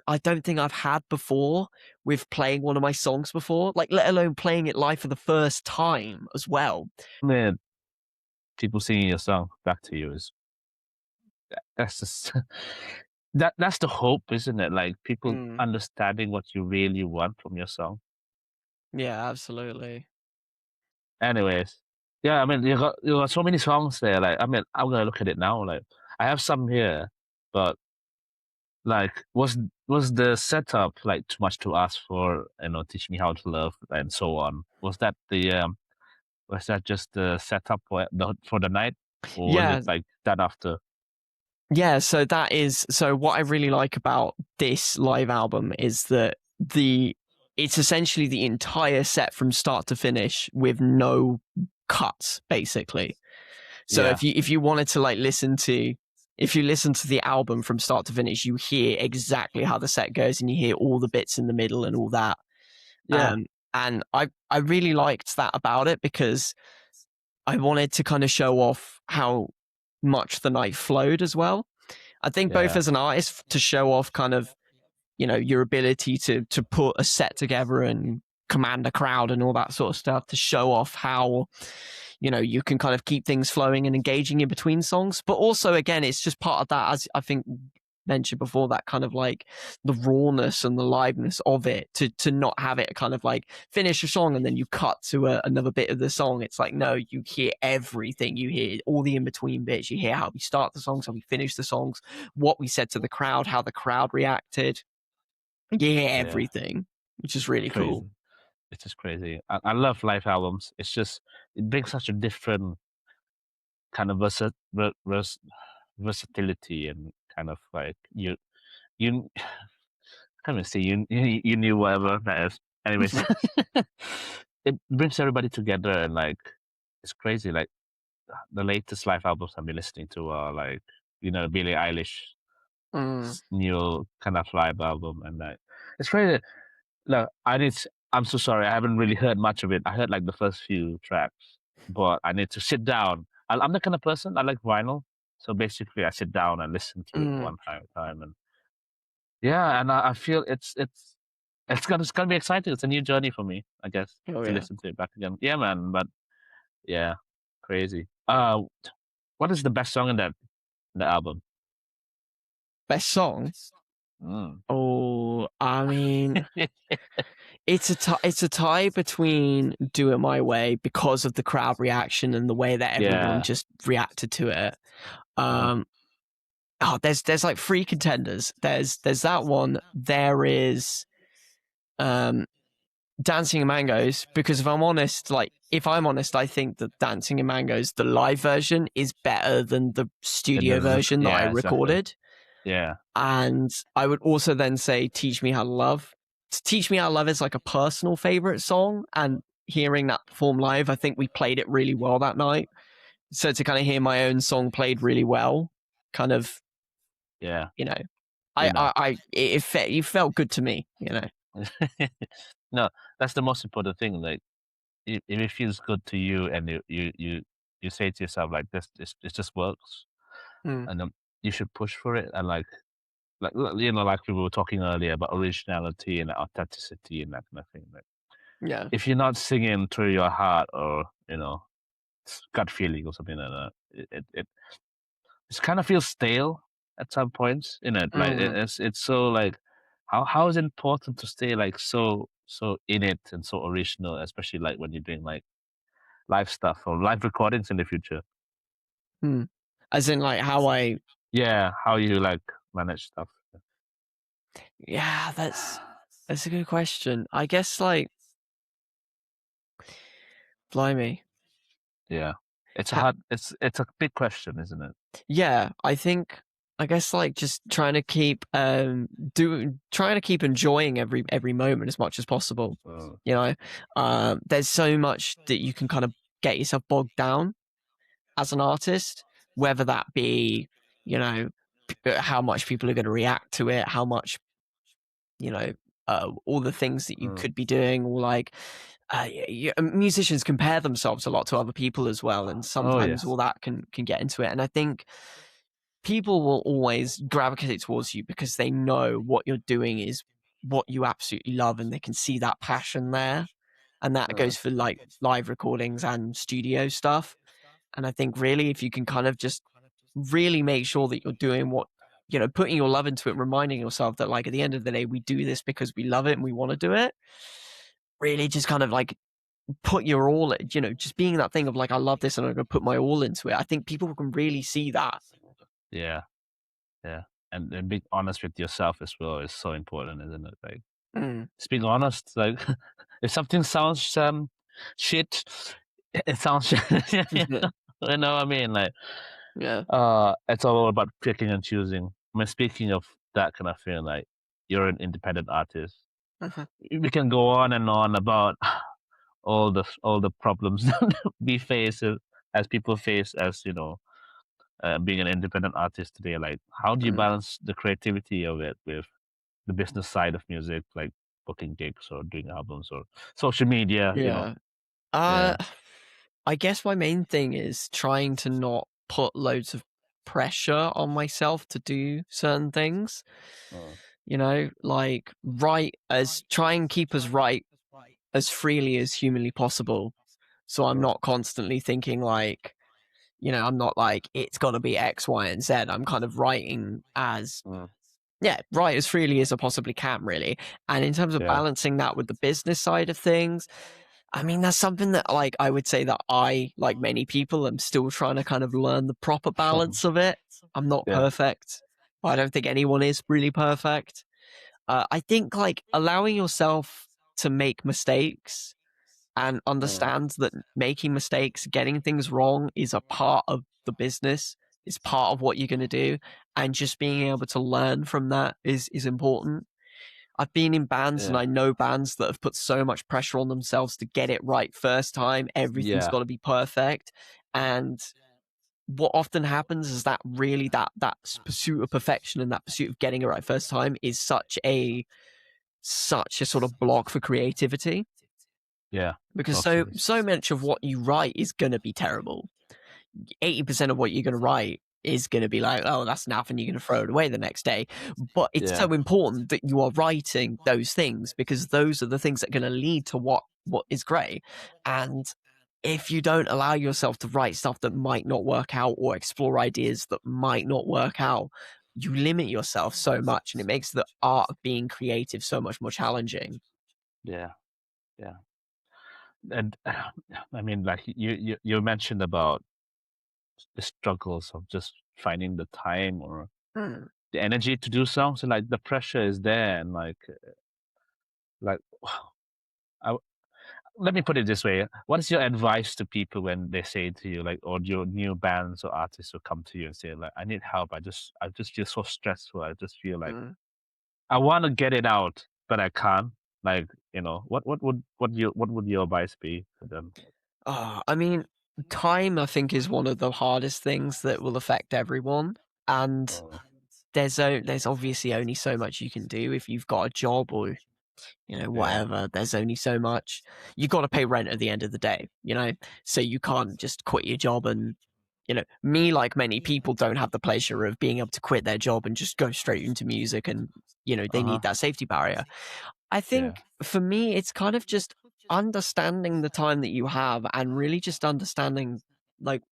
I don't think I've had before with playing one of my songs before, like let alone playing it live for the first time as well. Man, people singing your song back to you is that's just that's the hope, isn't it? Like people Mm, understanding what you really want from your song. yeah, absolutely. Anyways, yeah, I mean you got so many songs there. Like I mean, I'm gonna look at it now. Like I have some here, but like was the setup like too much to ask for? You know, teach me how to love and so on. Was that just the setup for the night, or was Yeah, it like that after? yeah. So what I really like about this live album is that it's essentially the entire set from start to finish with no cuts, basically. So Yeah, if you wanted to like if you listen to the album from start to finish, you hear exactly how the set goes, and you hear all the bits in the middle and all that. yeah, And I really liked that about it, because I wanted to kind of show off how much the night flowed as well. I think both yeah, as an artist, to show off kind of, you know, your ability to put a set together and command a crowd and all that sort of stuff, to show off how, you know, you can kind of keep things flowing and engaging in between songs. But also, again, it's just part of that, as I think mentioned before, that kind of like the rawness and the liveness of it, to not have it kind of like finish a song and then you cut to another bit of the song. It's like, no, you hear everything. You hear all the in-between bits. You hear how we start the songs, how we finish the songs, what we said to the crowd, how the crowd reacted. You hear yeah. everything, which is really cool. Crazy. It's just crazy. I love live albums. It's just it brings such a different kind of versatility and kind of like you can't even say you knew whatever that is. Anyways, it brings everybody together and like it's crazy. Like the latest live albums I've been listening to are like Billie Eilish Mm, new kind of live album and like it's crazy. No, I'm so sorry. I haven't really heard much of it. I heard like the first few tracks, but I need to sit down. I'm the kind of person I like vinyl, so basically I sit down and listen to it mm. one time at a time, and yeah, and I feel it's gonna be exciting. It's a new journey for me, I guess, Oh to yeah. listen to it back again. Yeah, man. But yeah, crazy. What is the best song in the album? Best song? Mm. Oh, I mean, it's a tie between "Do It My Way" because of the crowd reaction and the way that everyone Yeah. just reacted to it. There's like three contenders. There's that one. There is Dancing in Mangoes, because if I'm honest, I think that Dancing in Mangoes, the live version, is better than the studio version that I Yeah, exactly. recorded. Yeah. And I would also then say Teach Me How to Love. Teach Me How to Love is like a personal favorite song, and hearing that performed live, I think we played it really well that night. So to kind of hear my own song played really well, kind of, Yeah. you know, You know. it felt good to me, you know. No, that's the most important thing. Like, if it feels good to you, and you say to yourself like, this it just works, Mm, and you should push for it. And like you know, like we were talking earlier about originality and authenticity and that kind of thing. Like, yeah. if you're not singing through your heart, or you know, gut feeling or something like that, it just kind of feels stale at some points. You know, like Mm. it's so like, how is it important to stay like so in it and so original, especially like when you're doing like live stuff or live recordings in the future. Mm. As in, like, Yeah, how you like manage stuff. yeah, that's a good question. I guess, like, blimey. Yeah, it's a Ha- hard. It's a big question, isn't it? yeah, I guess, like, just trying to keep enjoying every moment as much as possible. Uh, You know, there's so much that you can kind of get yourself bogged down as an artist, whether that be, you know, how much people are going to react to it, how much, you know, all the things that you uh, could be doing, or like, musicians compare themselves a lot to other people as well, and oh sometimes yes. all that can get into it. And I think people will always gravitate towards you because they know what you're doing is what you absolutely love, and they can see that passion there. And that Uh, goes for like live recordings and studio stuff. And I think really, if you can kind of just really make sure that you're doing what, putting your love into it, reminding yourself that, like, at the end of the day, we do this because we love it and we want to do it. Really just kind of like put your all, just being that thing of like, I love this and I'm going to put my all into it. I think people can really see that. yeah, yeah, and being honest with yourself as well is so important, isn't it? Like, Mm. just being honest. Like, if something sounds shit, it sounds shit. You know what I mean? Like, Yeah. it's all about picking and choosing. I mean, speaking of that kind of thing, like, you're an independent artist. Uh-huh. We can go on and on about all the problems that we face as people face, as you know, being an independent artist today. Like, how do you Mm. balance the creativity of it with the business side of music, like booking gigs or doing albums or social media? You know, Yeah. yeah. I guess my main thing is trying to not put loads of pressure on myself to do certain things. Uh, Like, try and keep us right as freely as humanly possible. So I'm uh, not constantly thinking like, I'm not like, it's got to be X, Y, and Z. I'm kind of writing as, uh, yeah, write as freely as I possibly can, really. And in terms of yeah. balancing that with the business side of things, I mean, that's something that, like, I would say that I, like many people, am still trying to kind of learn the proper balance of it. I'm not Yeah. perfect. I don't think anyone is really perfect. I think, like, allowing yourself to make mistakes and Uh, understand that making mistakes, getting things wrong is a part of the business, is part of what you're going to do. And just being able to learn from that is important. I've been in bands and yeah. I know bands that have put so much pressure on themselves to get it right first time. Everything's Yeah. got to be perfect. And what often happens is that really that pursuit of perfection and that pursuit of getting it right first time is such a sort of block for creativity, Yeah. because Totally. so much of what you write is going to be terrible. 80% of what you're going to write is going to be like, oh, that's enough, and you're going to throw it away the next day. But it's Yeah. so important that you are writing those things, because those are the things that are going to lead to what is great. And if you don't allow yourself to write stuff that might not work out, or explore ideas that might not work out, you limit yourself so much, and it makes the art of being creative so much more challenging. Yeah. And I mean, like you mentioned about the struggles of just finding the time or Mm. the energy to do songs, and like the pressure is there, and like I, let me put it this way: what is your advice to people when they say to you, like, or your new bands or artists will come to you and say, like, I need help. I just feel so stressful. I just feel like Mm. I want to get it out, but I can't. Like, what would your advice be to them? I mean, time, I think, is one of the hardest things that will affect everyone. And Oh, there's obviously only so much you can do if you've got a job or, yeah. whatever. There's only so much. You got to pay rent at the end of the day, so you can't just quit your job. And, me, like many people, don't have the pleasure of being able to quit their job and just go straight into music. And, they Uh-huh. need that safety barrier. I Yeah. think for me, it's kind of just understanding the time that you have and really just understanding like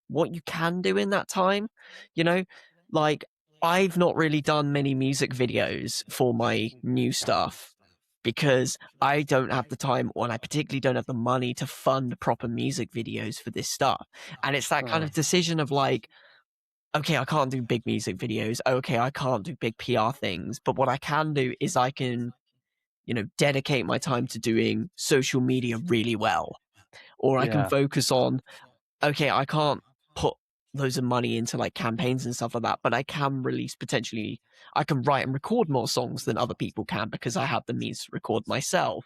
what you can do in that time. You know, like I've not really done many music videos for my new stuff because I don't have the time, or I particularly don't have the money to fund proper music videos for this stuff. And it's that kind of decision of like, okay, I can't do big music videos. Okay, I can't do big PR things. But what I can do is I can dedicate my time to doing social media really well. Or I can Yeah. focus on, okay, I can't put loads of money into like campaigns and stuff like that, but I can release potentially, I can write and record more songs than other people can because I have the means to record myself.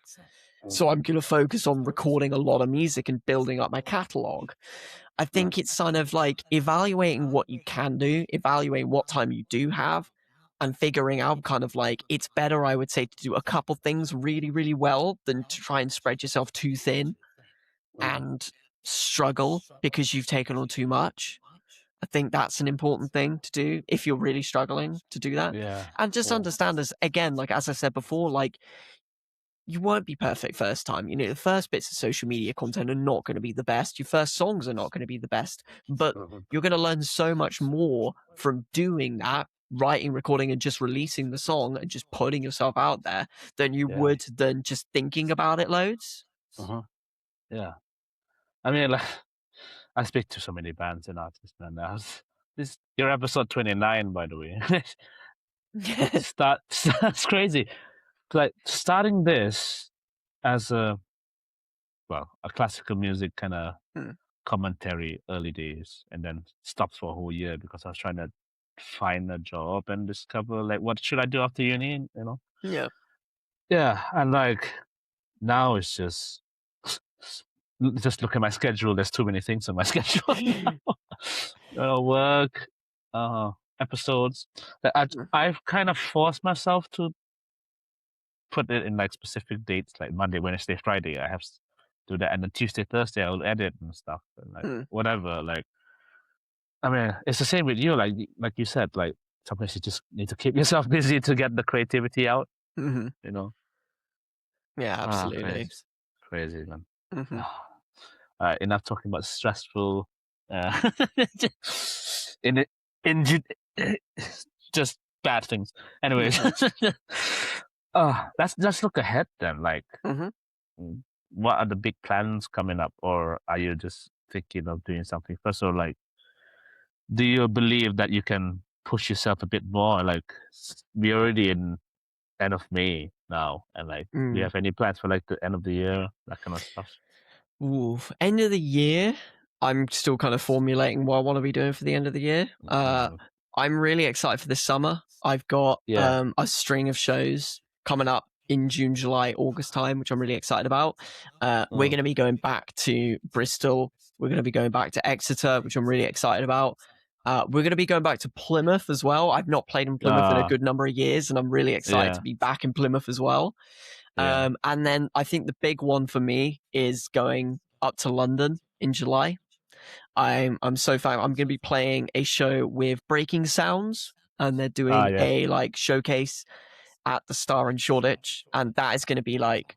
So I'm going to focus on recording a lot of music and building up my catalog. I think it's kind of like evaluating what you can do, evaluating what time you do have, and figuring out kind of like it's better, I would say, to do a couple things really, really well than to try and spread yourself too thin and struggle because you've taken on too much. I think that's an important thing to do if you're really struggling to do that. Yeah. And just understand, as again, like as I said before, like you won't be perfect first time. The first bits of social media content are not going to be the best. Your first songs are not going to be the best, but you're going to learn so much more from doing that, writing, recording, and just releasing the song and just putting yourself out there than you Yeah. would than just thinking about it loads. Uh-huh. Yeah. I mean, like, I speak to so many bands and artists, man. Your episode 29, by the way. That's crazy. Like starting this as a classical music kind of Hmm. commentary early days, and then stopped for a whole year because I was trying to find a job and discover like what should I do after uni, Yeah. Yeah, and like now it's just look at my schedule. There's too many things on my schedule now. Work, episodes. I've kind of forced myself to put it in like specific dates, like Monday, Wednesday, Friday. I have to do that, and then Tuesday, Thursday, I'll edit and stuff, and like Hmm. whatever. Like, I mean, it's the same with you. Like you said, like sometimes you just need to keep yourself busy to get the creativity out. Hmm. You know. Yeah, Ah, absolutely. crazy, man. Hmm. All right, enough talking about stressful, uh, in it, in just bad things. Anyways, let's look ahead then. Like, Hmm. what are the big plans coming up, or are you just thinking of doing something first? Or like, do you believe that you can push yourself a bit more? Like, we're already in end of May now, and like, do you Mm. have any plans for like the end of the year, that kind of stuff? Ooh, end of the year. I'm still kind of formulating what I want to be doing for the end of the year. I'm really excited for this summer. I've got Yeah. a string of shows coming up in June, July, August time, which I'm really excited about. We're going to be going back to Bristol. We're going to be going back to Exeter, which I'm really excited about. We're going to be going back to Plymouth as well. I've not played in Plymouth in a good number of years, and I'm really excited Yeah. to be back in Plymouth as well. Yeah. And then I think the big one for me is going up to London in July. I'm so fan. I'm going to be playing a show with Breaking Sounds, and they're doing Yes. a like showcase at the Star in Shoreditch, and that is going to be like,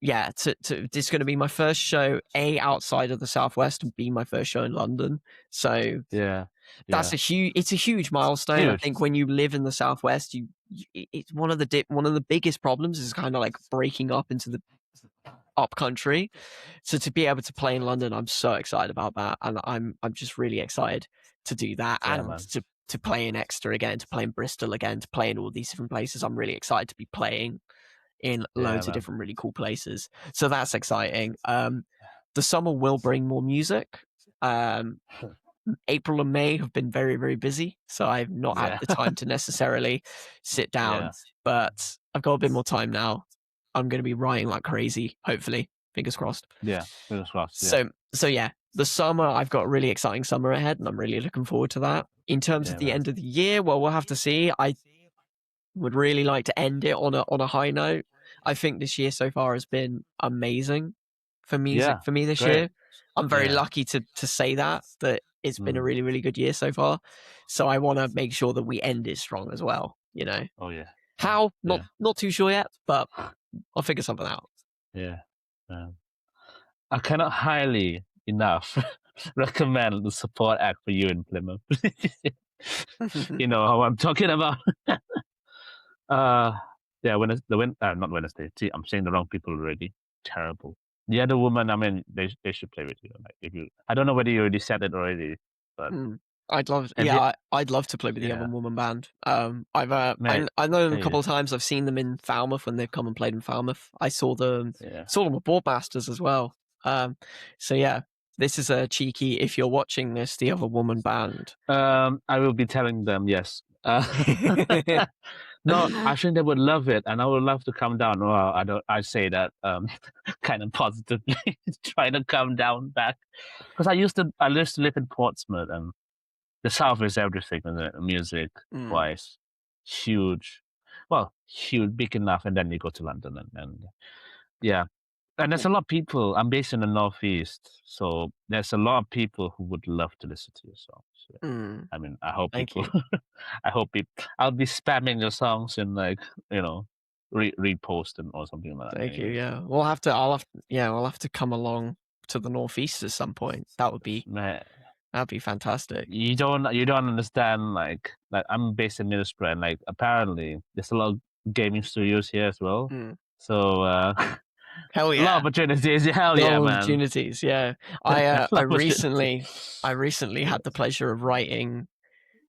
yeah, it's going to be my first show outside of the Southwest and be my first show in London. So Yeah. That's it's a huge milestone. I think when you live in the Southwest, it's one of the biggest problems is kind of like breaking up into the up country. So to be able to play in London, I'm so excited about that, and I'm just really excited to do that, and to play in Exeter again, to play in Bristol again, to play in all these different places. I'm really excited to be playing in loads of different really cool places. So that's exciting. The summer will bring more music. April and May have been very, very busy, so I've not had the time to necessarily sit down. But I've got a bit more time now. I'm going to be writing like crazy, hopefully. Fingers crossed. Yeah, fingers crossed. Yeah. So yeah, the summer, I've got a really exciting summer ahead, and I'm really looking forward to that. In terms of the end of the year, well, we'll have to see. I would really like to end it on a high note. I think this year so far has been amazing for music for me this year. I'm very lucky to say that it's been a really, really good year so far. So I want to make sure that we end it strong as well, you know. Oh yeah. How? Not too sure yet, but I'll figure something out. Yeah. I cannot highly enough recommend the support act for you in Plymouth. You know how I'm talking about. Not Wednesday. See, I'm saying the wrong people already. Terrible. The other woman, I mean, they should play with you. Like I don't know whether you already said it already, but I'd love to play with the Other Woman band. I know them a couple of times. I've seen them in Falmouth when they've come and played in Falmouth. I saw them at Boardmasters as well. So yeah, this is a cheeky. If you're watching this, the Other Woman band. I will be telling them yes. No, I think they would love it, and I would love to come down. Well, I say that kind of positively, trying to come down back, because I used to live in Portsmouth, and the South is everything, music wise, huge, big enough, and then you go to London, and yeah. And there's a lot of people. I'm based in the Northeast, so there's a lot of people who would love to listen to your songs. I mean, I hope people. I'll be spamming your songs and repost them or something like that. Thank you. Yeah, we'll have to come along to the Northeast at some point. That'd be fantastic. You don't understand. Like I'm based in Middlesbrough, and like apparently there's a lot of gaming studios here as well. So. Hell yeah! A lot of opportunities. Hell yeah, man! Opportunities. Yeah. I recently had the pleasure of writing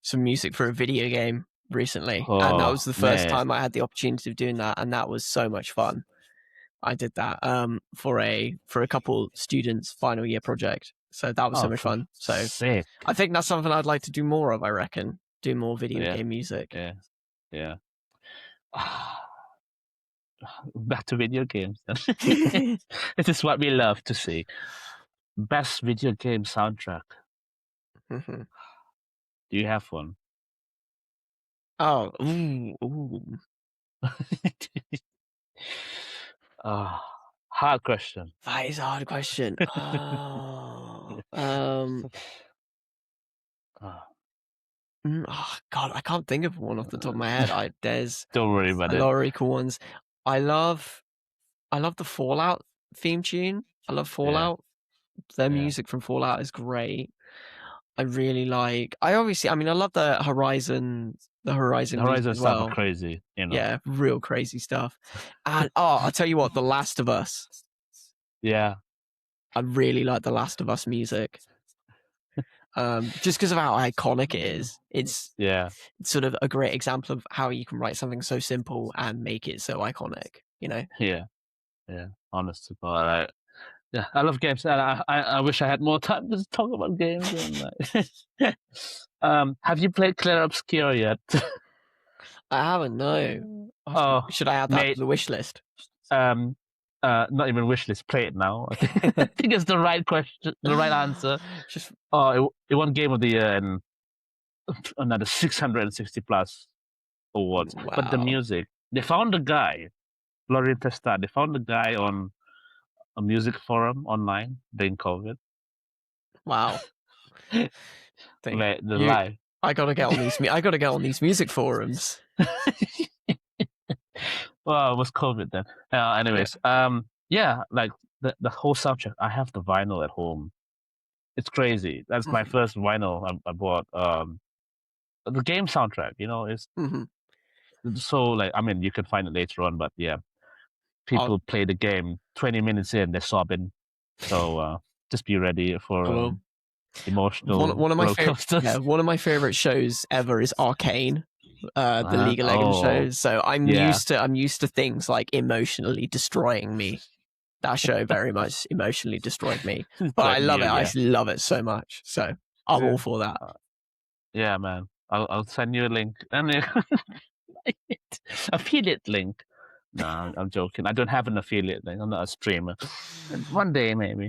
some music for a video game recently, and that was the first time I had the opportunity of doing that, and that was so much fun. I did that for a couple students' final year project, so that was so much fun. So sick. I think that's something I'd like to do more of. I reckon do more video game music. Yeah. Back to video games. This is what we love to see. Best video game soundtrack. Do you have one? Oh, ooh. Hard question. That is a hard question. Oh, God, I can't think of one off the top of my head. There's don't worry about a lot of really cool ones. I love the Fallout theme tune. I love Fallout. Their music from Fallout is great. I really like. I love the Horizon. The Horizon as well. Stuff are crazy. Yeah, real crazy stuff. And I'll tell you what, The Last of Us. Yeah, I really like The Last of Us music. Just because of how iconic it is. It's sort of a great example of how you can write something so simple and make it so iconic. You know. Yeah. Honestly, but I love games. I wish I had more time to talk about games. And, have you played Clair Obscur yet? I haven't. No. Should I add that to the wish list? Not even wish list. Play it now. I think it's the right question, the right answer. It won Game of the Year and another 660 plus awards. Wow. But the music, they found a guy, Florian Testa. They found a guy on a music forum online during COVID. Wow. Live. I gotta get on these music forums. Well, it was COVID then. Anyways, like the whole soundtrack. I have the vinyl at home. It's crazy. That's my first vinyl I bought. The game soundtrack, is so like, I mean, you can find it later on, but yeah, people play the game 20 minutes in, they're sobbing. So just be ready for emotional one of my roller coasters. one of my favorite shows ever is Arcane, the League of Legends shows. So I'm used to things like emotionally destroying me. That show very much emotionally destroyed me, but I love it. Yeah. I love it so much. So I'm all for that. Yeah, man. I'll send you a link. Affiliate link. No, I'm joking. I don't have an affiliate link. I'm not a streamer. One day, maybe.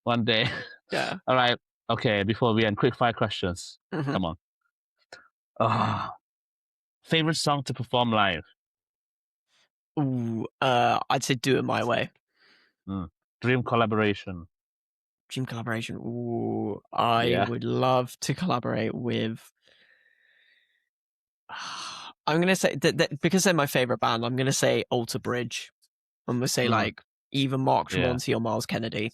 One day. Yeah. All right. Okay. Before we end, quick 5 questions. Come on. Favorite song to perform live? Ooh, I'd say Do It My Way. Dream collaboration. Ooh, I would love to collaborate with. I'm gonna say that because they're my favorite band. I'm gonna say Alter Bridge. I'm gonna say like either Mark Tremonti or Miles Kennedy.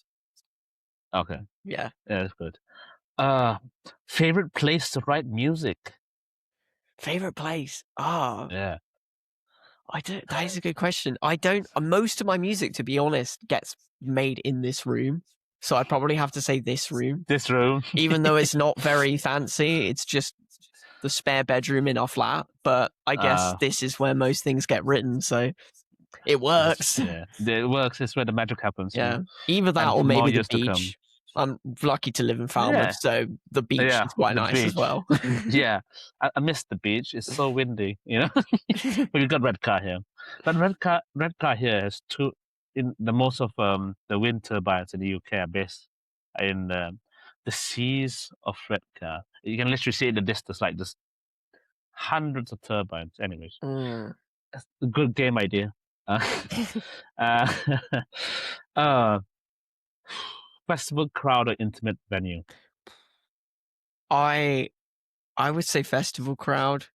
Okay. Yeah. Yeah, that's good. Favorite place to write music? Favorite place? Yeah. That is a good question. I don't. Most of my music, to be honest, gets made in this room. So I probably have to say this room. This room. Even though it's not very fancy, it's just the spare bedroom in our flat. But I guess this is where most things get written, so it works. Yeah, it works. It's where the magic happens. Yeah, either that or maybe the beach. I'm lucky to live in Falmouth, so the beach is quite nice as well. Yeah, I miss the beach. It's so windy, We've got Redcar here, but Redcar here has most of the wind turbines in the UK are based in the seas of Redcar. You can literally see in the distance, like just hundreds of turbines. Anyways, that's a good game idea. Festival crowd or intimate venue? I would say festival crowd.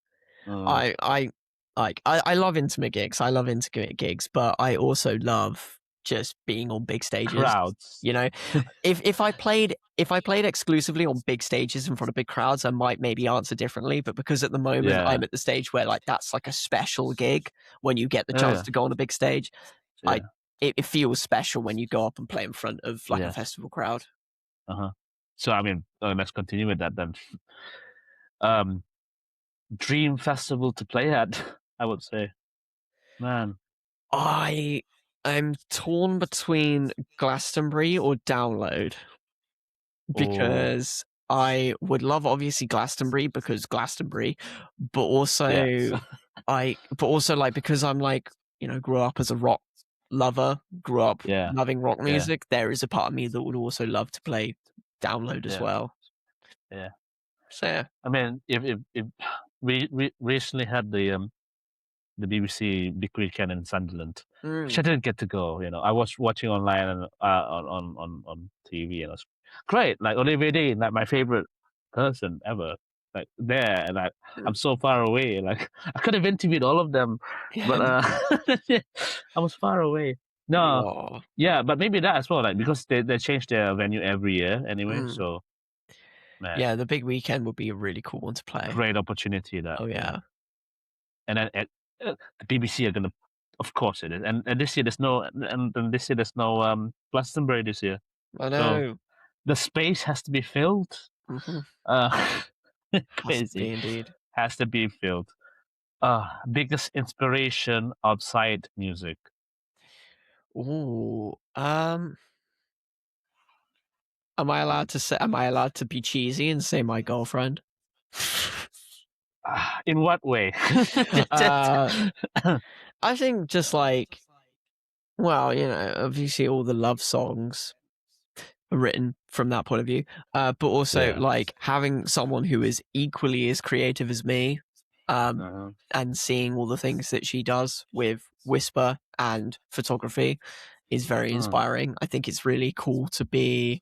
I love intimate gigs. I love intimate gigs, but I also love just being on big stages. Crowds. If I played exclusively on big stages in front of big crowds, I might maybe answer differently. But because at the moment I'm at the stage where like that's like a special gig when you get the chance to go on a big stage. It feels special when you go up and play in front of like a festival crowd. So I mean, let's continue with that then. Dream festival to play at, I would say. Man, I'm torn between Glastonbury or Download because I would love obviously Glastonbury because Glastonbury, but also like because I'm like grew up as a rock lover, grew up loving rock music. There is a part of me that would also love to play Download as well. Yeah. So yeah. I mean, if we recently had the BBC Big Weekend in Sunderland, which I didn't get to go. I was watching online and on TV, and it was great. Like Olivier Dean, like my favorite person ever, like there, and I'm so far away. Like I could have interviewed all of them, but I was far away. No, but maybe that as well, like because they change their venue every year anyway. So, man, yeah, the Big Weekend would be a really cool one to play. Great opportunity. That. Oh yeah. And then the BBC are gonna, of course it is. And this year there's no Glastonbury this year. I know. So the space has to be filled. Crazy. Indeed. Has to be filled. Biggest inspiration outside music. Ooh. Am I allowed to be cheesy and say my girlfriend? In what way? I think just like, well, obviously all the love songs are written from that point of view, but also like having someone who is equally as creative as me, and seeing all the things that she does with Whisper and photography is very inspiring. I think it's really cool to be.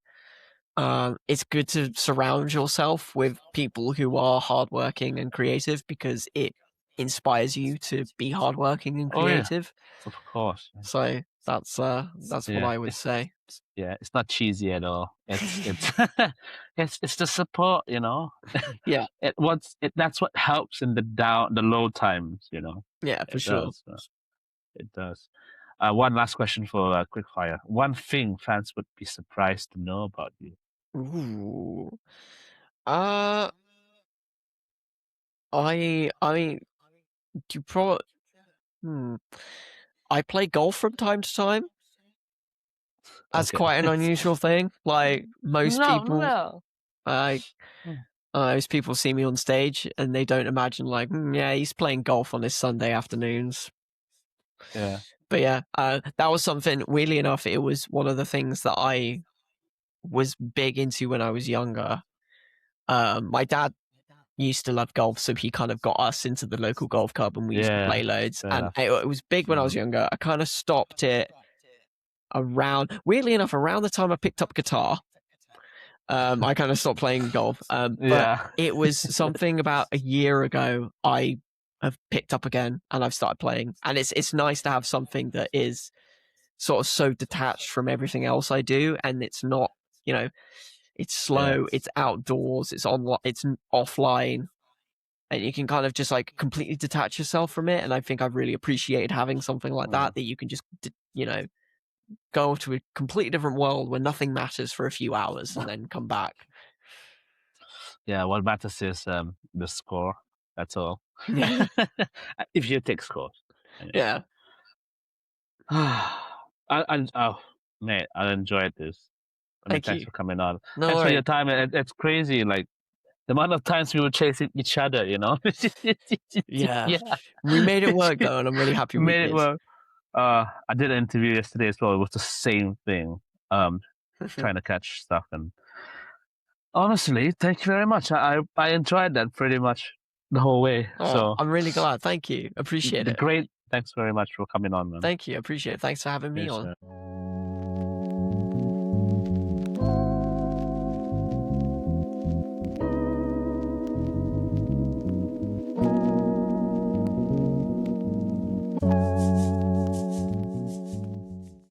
It's good to surround yourself with people who are hardworking and creative because it inspires you to be hardworking and creative. Of course. So that's what I would say. Yeah, it's not cheesy at all. It's it's the support, you know. Yeah, That's what helps in the low times, you know. yeah, for It sure. does. It does. One last question for quick fire. One thing fans would be surprised to know about you. Ooh. Uh, I mean, you probably. I play golf from time to time. That's Okay. quite an unusual thing. Like most people, No. most people see me on stage and they don't imagine like, yeah, he's playing golf on his Sunday afternoons. Yeah. But yeah, that was something. Weirdly enough, it was one of the things that I was big into when I was younger. My dad used to love golf, so he kind of got us into the local golf club, and we used to Yeah. play loads. Fair And enough. it was big when I was younger. I kind of stopped it weirdly enough, around the time I picked up guitar. I kind of stopped playing golf. But Yeah. it was something about a year ago I have picked up again and I've started playing. And it's nice to have something that is sort of so detached from everything else I do, and it's not, it's slow, Yeah. it's outdoors, it's on, it's offline, and you can kind of just like completely detach yourself from it. And I think I've really appreciated having something like that you can just, go to a completely different world where nothing matters for a few hours and then come back. Yeah, what matters is the score. That's all. Yeah. If you take scores. Anyway. Yeah. Oh, mate, I enjoyed this. I mean, Thank thanks you. for coming on. No Thanks for your worries. time. It's crazy, like the amount of times we were chasing each other, you know. Yeah. Yeah, We made it work though, and I'm really happy we we made it did. work. I did an interview yesterday as well. It was the same thing. Trying to catch stuff, and honestly, thank you very much. I enjoyed that pretty much the whole way. So I'm really glad. Thank you. Appreciate it. great. Thanks very much for coming on, man. Thank you. Appreciate it. Thanks for having me Cheers, on. man.